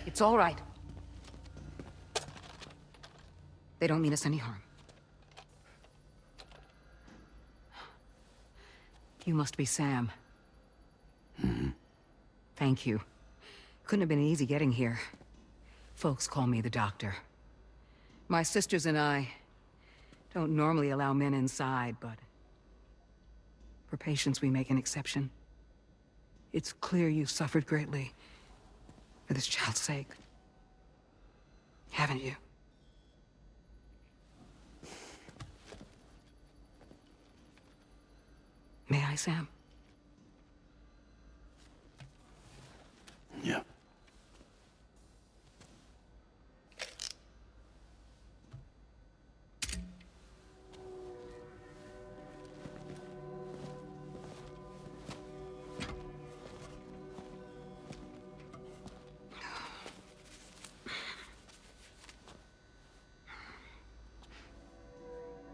It's all right. They don't mean us any harm. You must be Sam. Thank you. Couldn't have been easy getting here. Folks call me the doctor. My sisters and I don't normally allow men inside, but for patients we make an exception. It's clear you've suffered greatly for this child's sake. Haven't you? May I, Sam? Yeah.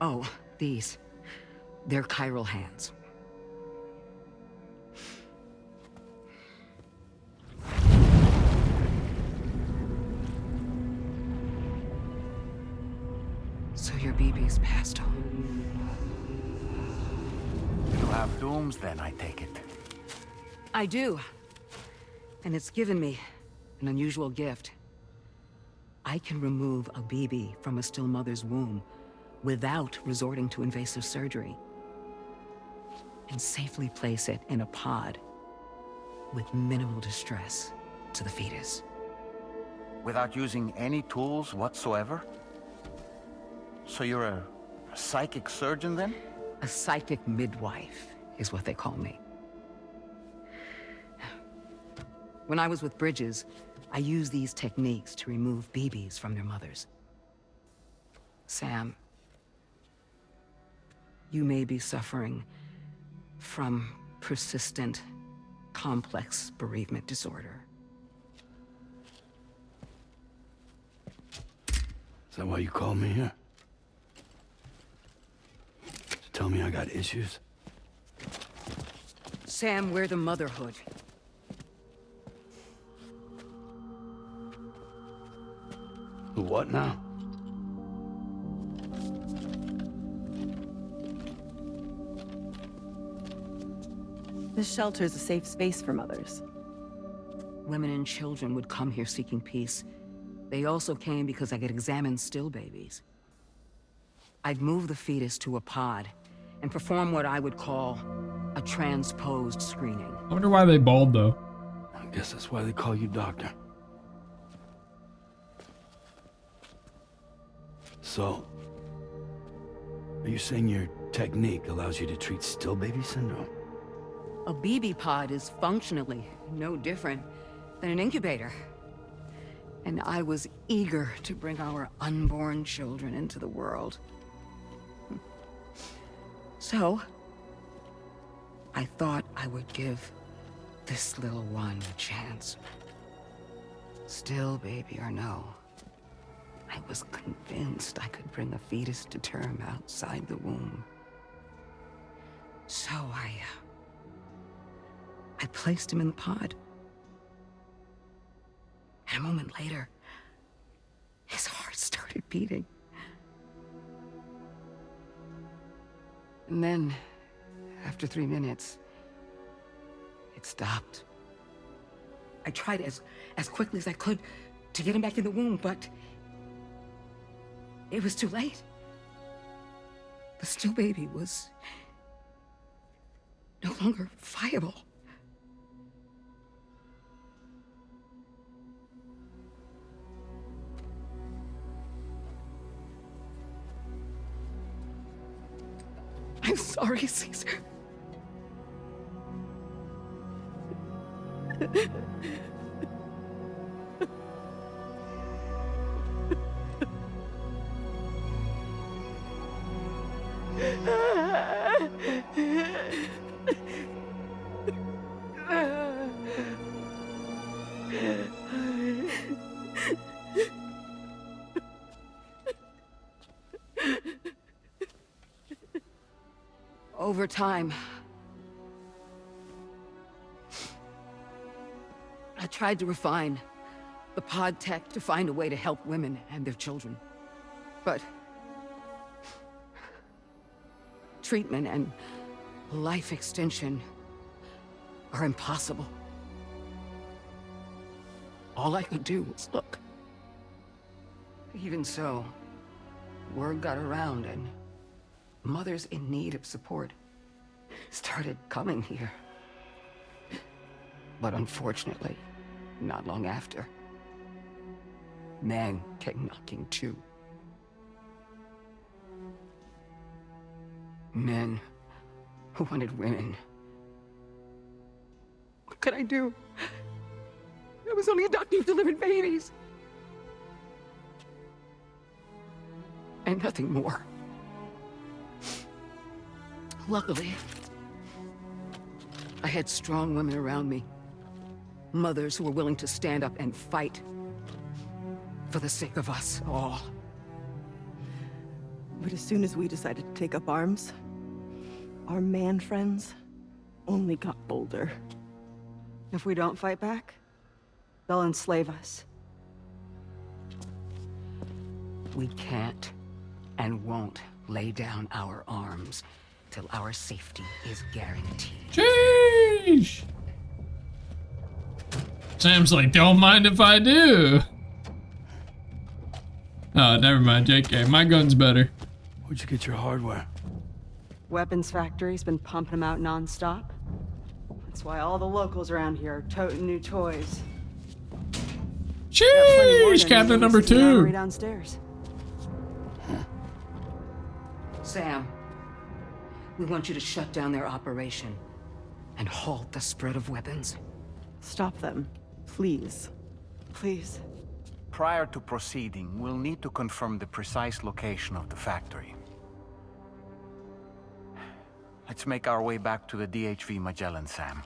Oh, these. They're chiral hands. So your BB's passed on. You have dooms then, I take it. I do. And it's given me an unusual gift. I can remove a BB from a still mother's womb without resorting to invasive surgery, and safely place it in a pod with minimal distress to the fetus. Without using any tools whatsoever? So you're a psychic surgeon then? A psychic midwife is what they call me. When I was with Bridges, I used these techniques to remove BBs from their mothers. Sam, you may be suffering from persistent, complex bereavement disorder. Is that why you called me here? To tell me I got issues? Sam, we're the motherhood. The what now? This shelter is a safe space for mothers. Women and children would come here seeking peace. They also came because I could examine still babies. I'd move the fetus to a pod and perform what I would call a transposed screening. I wonder why they bald though. I guess that's why they call you doctor. So, are you saying your technique allows you to treat still baby syndrome? A BB pod is functionally no different than an incubator. And I was eager to bring our unborn children into the world. So, I thought I would give this little one a chance. Still baby or no, I was convinced I could bring a fetus to term outside the womb. So I placed him in the pod. And a moment later, his heart started beating. And then, after 3 minutes, it stopped. I tried as quickly as I could to get him back in the womb, but it was too late. The still baby was no longer viable. I'm sorry, Caesar. Over time, I tried to refine the pod tech to find a way to help women and their children. But treatment and life extension are impossible. All I could do was look. Even so, word got around and mothers in need of support started coming here. But unfortunately, not long after, men came knocking too. Men who wanted women. What could I do? I was only a doctor who delivered babies. And nothing more. Luckily, I had strong women around me. Mothers who were willing to stand up and fight for the sake of us all. But as soon as we decided to take up arms, Our man friends only got bolder. If we don't fight back, they'll enslave us. We can't and won't lay down our arms till our safety is guaranteed. Sheesh! Sam's like, don't mind if I do. Oh, never mind, JK. My gun's better. Where'd you get your hardware? Weapons factory's been pumping them out non-stop. That's why all the locals around here are toting new toys. Sheesh, Captain number 2. Downstairs. Sam, we want you to shut down their operation and halt the spread of weapons. Stop them, please. Please. Prior to proceeding, we'll need to confirm the precise location of the factory. Let's make our way back to the DHV Magellan, Sam.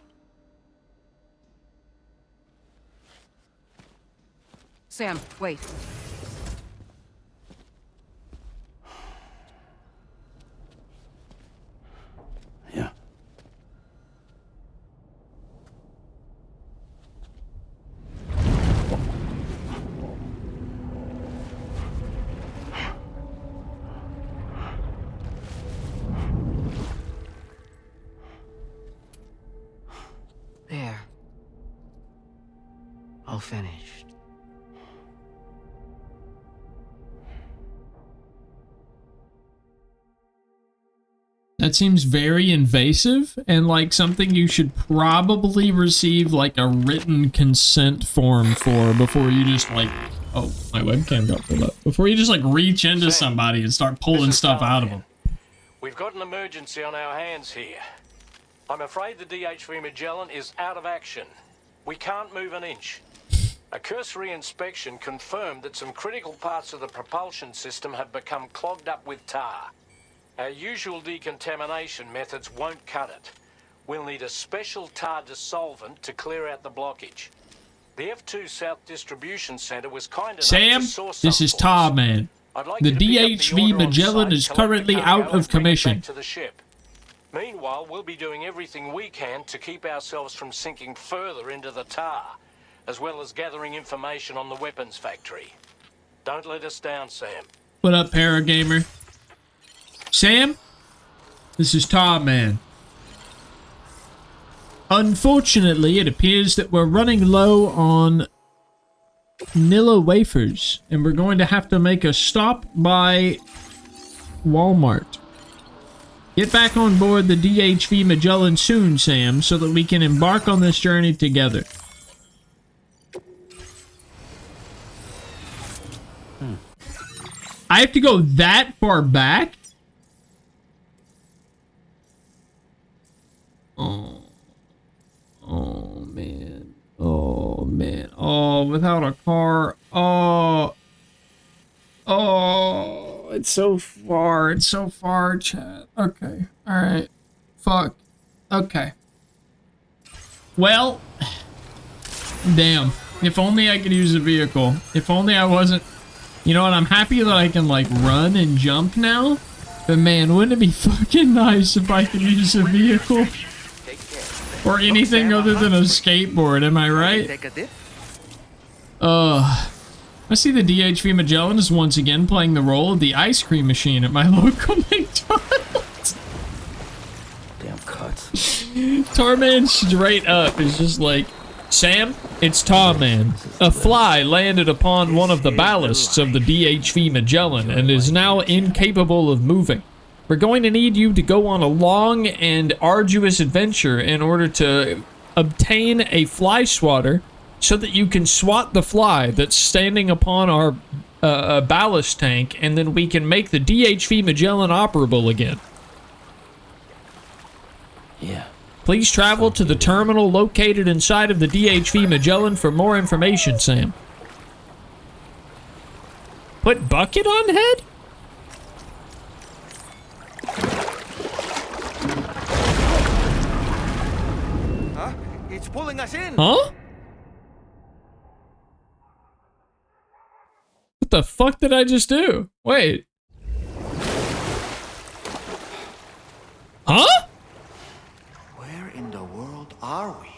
Sam, wait. Yeah. There. All finished. That seems very invasive and like something you should probably receive like a written consent form for before you just like, oh, my webcam got pulled up. Before you just like reach into somebody and start pulling stuff out of them. We've got an emergency on our hands here. I'm afraid the DHV Magellan is out of action. We can't move an inch. A cursory inspection confirmed that some critical parts of the propulsion system have become clogged up with tar. Our usual decontamination methods won't cut it. We'll need a special tar dissolvent to clear out the blockage. The F2 South Distribution Center was kind enough Sam, to source this is Tar Man. The DHV Magellan is currently out of commission. To the ship. Meanwhile, we'll be doing everything we can to keep ourselves from sinking further into the tar, as well as gathering information on the weapons factory. Don't let us down, Sam. What up, Paragamer? Sam, this is Tar Man. Unfortunately, it appears that we're running low on Nilla wafers, and we're going to have to make a stop by Walmart. Get back on board the DHV Magellan soon, Sam, so that we can embark on this journey together. I have to go that far back? Oh, man. Oh, man. Oh, without a car. Oh, it's so far. It's so far, chat. Okay. All right. Fuck. Okay. Well, damn. If only I could use a vehicle. If only I wasn't... You know what? I'm happy that I can, like, run and jump now. But, man, wouldn't it be fucking nice if I could use a vehicle? Or anything other than a skateboard, am I right? I see the DHV Magellan is once again playing the role of the ice cream machine at my local McDonald's. Damn cuts. Tarman straight up is just like, Sam, it's Tarman. A fly landed upon one of the ballasts of the DHV Magellan and is now incapable of moving. We're going to need you to go on a long and arduous adventure in order to obtain a fly swatter so that you can swat the fly that's standing upon our ballast tank, and then we can make the DHV Magellan operable again. Yeah. Please travel to the terminal located inside of the DHV Magellan for more information, Sam. Put bucket on head? Huh? It's pulling us in. Huh? What the fuck did I just do? Wait. Huh? are we?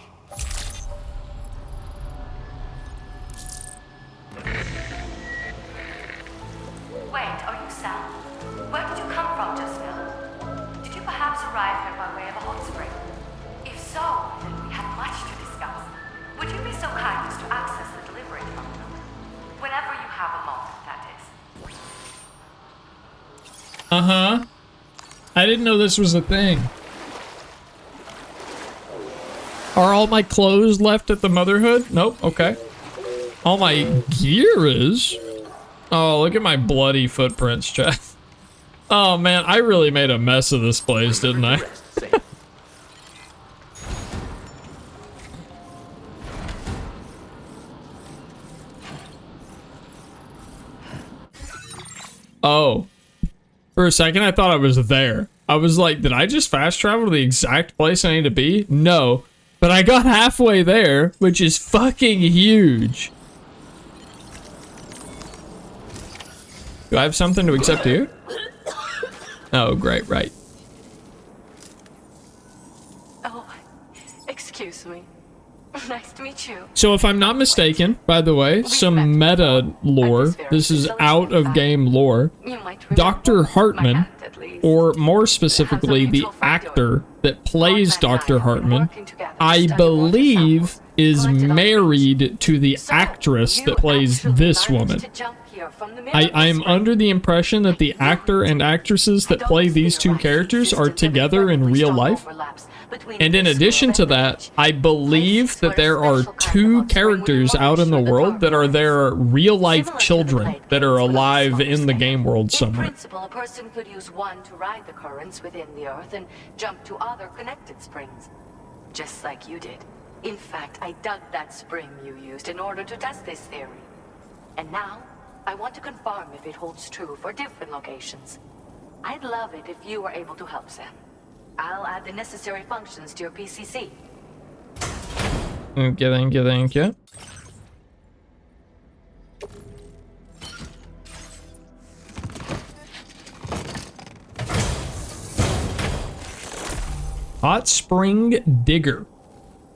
Wait, are you Sam? Where did you come from just now? Did you perhaps arrive here by way of a hot spring? If so, then we have much to discuss. Would you be so kind as to access the delivery terminal? Whenever you have a moment, that is. Uh-huh. I didn't know this was a thing. Are all my clothes left at the Motherhood? Nope, okay. All my gear is? Oh, look at my bloody footprints, chat. Oh man, I really made a mess of this place, didn't I? Oh. For a second, I thought I was there. I was like, did I just fast travel to the exact place I need to be? No. But I got halfway there, which is fucking huge. Do I have something to accept here? Oh, great, right. Oh, excuse me. Nice to meet you. So if I'm not mistaken, by the way, some meta lore, this is out of game lore, Dr. Hartman, or more specifically the actor that plays Dr. Hartman, I believe is married to the actress that plays this woman. I am under the impression that the actor and actresses that play these two characters are together in real life. And in addition to that, I believe that there are two characters out in the world that are their real-life children that are alive in the game world somewhere. In principle, a person could use one to ride the currents within the Earth and jump to other connected springs. Just like you did. In fact, I dug that spring you used in order to test this theory. And now, I want to confirm if it holds true for different locations. I'd love it if you were able to help, Sam. I'll add the necessary functions to your PCC. Okay, thank you, thank you. Hot Spring Digger.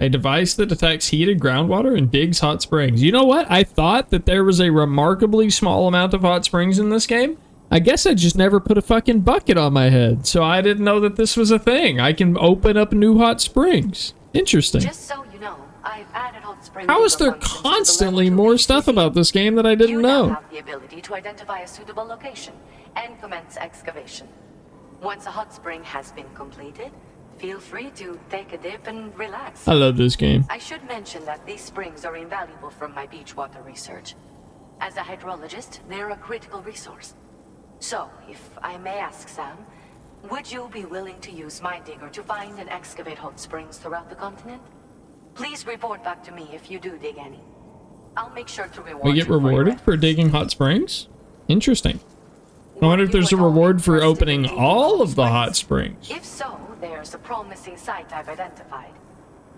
A device that detects heated groundwater and digs hot springs. You know what? I thought that there was a remarkably small amount of hot springs in this game. I guess I just never put a fucking bucket on my head, so I didn't know that this was a thing. I can open up new hot springs. Interesting. Just so you know, I've added hot springs. How is there constantly more stuff about this game that I didn't know? You now have the ability to identify a suitable location and commence excavation. Once a hot spring has been completed, feel free to take a dip and relax. I love this game. I should mention that these springs are invaluable from my beach water research. As a hydrologist, they're a critical resource. So, if I may ask, Sam, would you be willing to use my digger to find and excavate hot springs throughout the continent? Please report back to me if you do dig any. I'll make sure to reward you. We get rewarded for digging hot springs? Interesting. I wonder if there's a reward for opening all of the hot springs. If so, there's a promising site I've identified.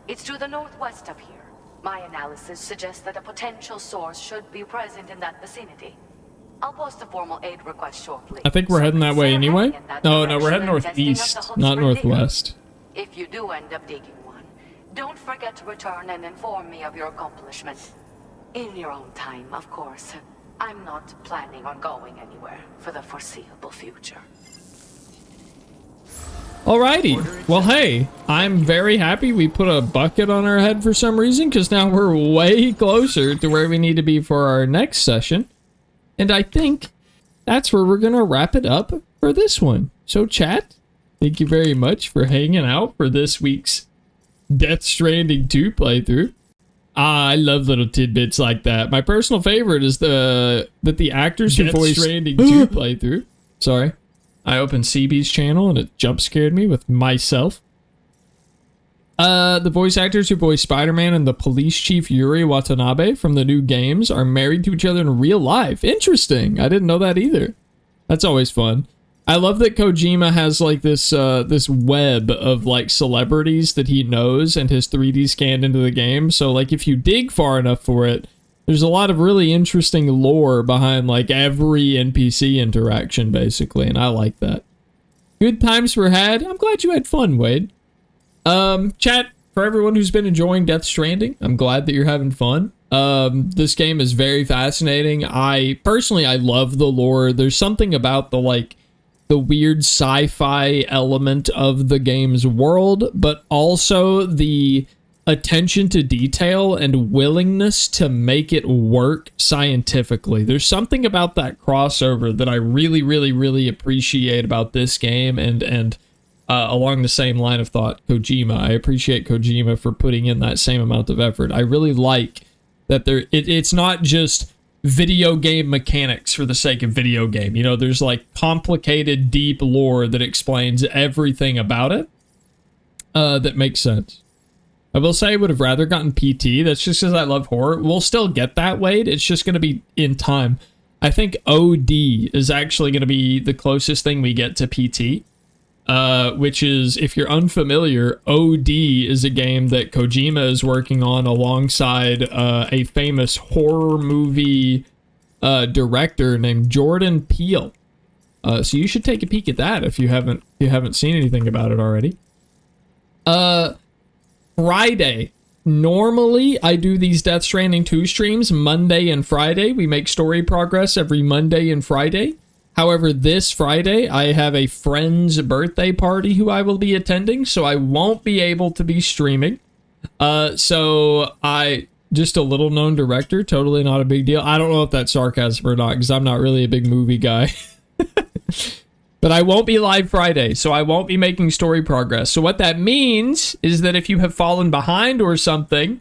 It's to the northwest of here. My analysis suggests that a potential source should be present in that vicinity. I'll post a formal aid request shortly. I think we're heading that way anyway. No, we're heading northeast, not northwest. If you do end up digging one, don't forget to return and inform me of your accomplishment. In your own time, of course. I'm not planning on going anywhere for the foreseeable future. Alrighty. Well, hey, I'm very happy we put a bucket on our head for some reason, because now we're way closer to where we need to be for our next session. And I think that's where we're going to wrap it up for this one. So, chat, thank you very much for hanging out for this week's Death Stranding 2 playthrough. I love little tidbits like that. My personal favorite is that the actors who voiced Stranding 2 playthrough. Sorry. I opened CB's channel and it jump scared me with myself. The voice actors who voice Spider-Man and the police chief Yuri Watanabe from the new games are married to each other in real life. Interesting. I didn't know that either. That's always fun. I love that Kojima has like this this web of like celebrities that he knows and has 3D scanned into the game. So like if you dig far enough for it, there's a lot of really interesting lore behind like every NPC interaction basically, and I like that. Good times were had. I'm glad you had fun, Wade. Chat, for everyone who's been enjoying Death Stranding, I'm glad that you're having fun. This game is very fascinating. I love the lore. There's something about the weird sci-fi element of the game's world, but also the attention to detail and willingness to make it work scientifically. There's something about that crossover that I really, really, really appreciate about this game, and along the same line of thought, Kojima. I appreciate Kojima for putting in that same amount of effort. I really like that it's not just video game mechanics for the sake of video game. You know, there's like complicated, deep lore that explains everything about it that makes sense. I will say I would have rather gotten PT. That's just because I love horror. We'll still get that, Wade. It's just going to be in time. I think OD is actually going to be the closest thing we get to PT. Which is, if you're unfamiliar, OD is a game that Kojima is working on alongside a famous horror movie director named Jordan Peele. So you should take a peek at that if you haven't seen anything about it already. Friday. Normally, I do these Death Stranding 2 streams Monday and Friday. We make story progress every Monday and Friday. However, this Friday, I have a friend's birthday party who I will be attending, so I won't be able to be streaming. Just a little-known director, totally not a big deal. I don't know if that's sarcasm or not, because I'm not really a big movie guy. But I won't be live Friday, so I won't be making story progress. So what that means is that if you have fallen behind or something,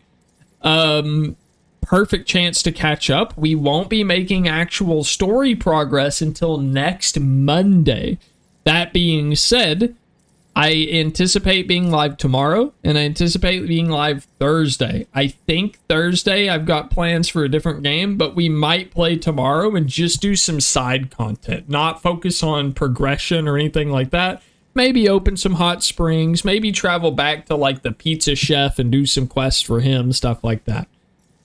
perfect chance to catch up. We won't be making actual story progress until next Monday. That being said, I anticipate being live tomorrow, and I anticipate being live Thursday. I think Thursday I've got plans for a different game, but we might play tomorrow and just do some side content, not focus on progression or anything like that. Maybe open some hot springs, maybe travel back to like the pizza chef and do some quests for him, stuff like that.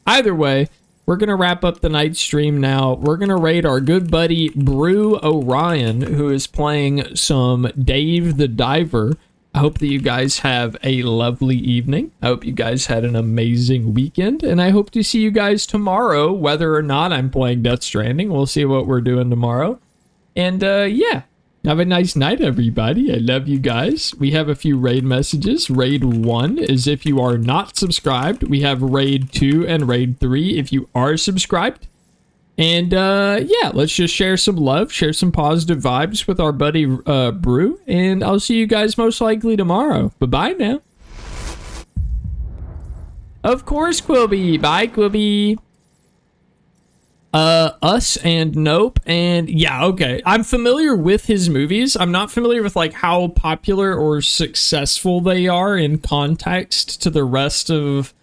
Either way, we're going to wrap up the night stream now. We're going to raid our good buddy Brew Orion, who is playing some Dave the Diver. I hope that you guys have a lovely evening. I hope you guys had an amazing weekend, and I hope to see you guys tomorrow, whether or not I'm playing Death Stranding. We'll see what we're doing tomorrow. And yeah, have a nice night, everybody. I love you guys. We have a few raid messages. Raid 1 is if you are not subscribed. We have Raid 2 and Raid 3 if you are subscribed. And yeah, let's just share some love, share some positive vibes with our buddy Brew. And I'll see you guys most likely tomorrow. Bye-bye now. Of course, Quilby. Bye, Quilby. Us and Nope, and yeah, okay. I'm familiar with his movies. I'm not familiar with like how popular or successful they are in context to the rest of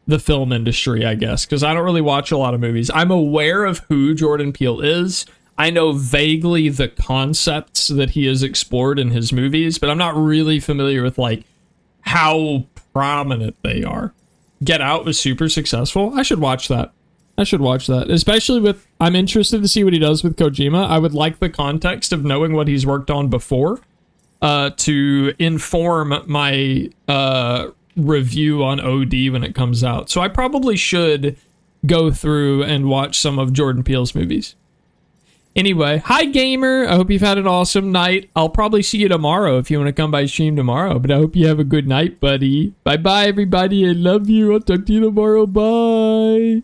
the film industry, I guess, because I don't really watch a lot of movies. I'm aware of who Jordan Peele is. I know vaguely the concepts that he has explored in his movies, but I'm not really familiar with like how prominent they are. Get Out was super successful. I should watch that. Especially with, I'm interested to see what he does with Kojima. I would like the context of knowing what he's worked on before to inform my review on OD when it comes out. So I probably should go through and watch some of Jordan Peele's movies. Anyway, hi gamer. I hope you've had an awesome night. I'll probably see you tomorrow if you want to come by stream tomorrow, but I hope you have a good night, buddy. Bye-bye, everybody. I love you. I'll talk to you tomorrow. Bye.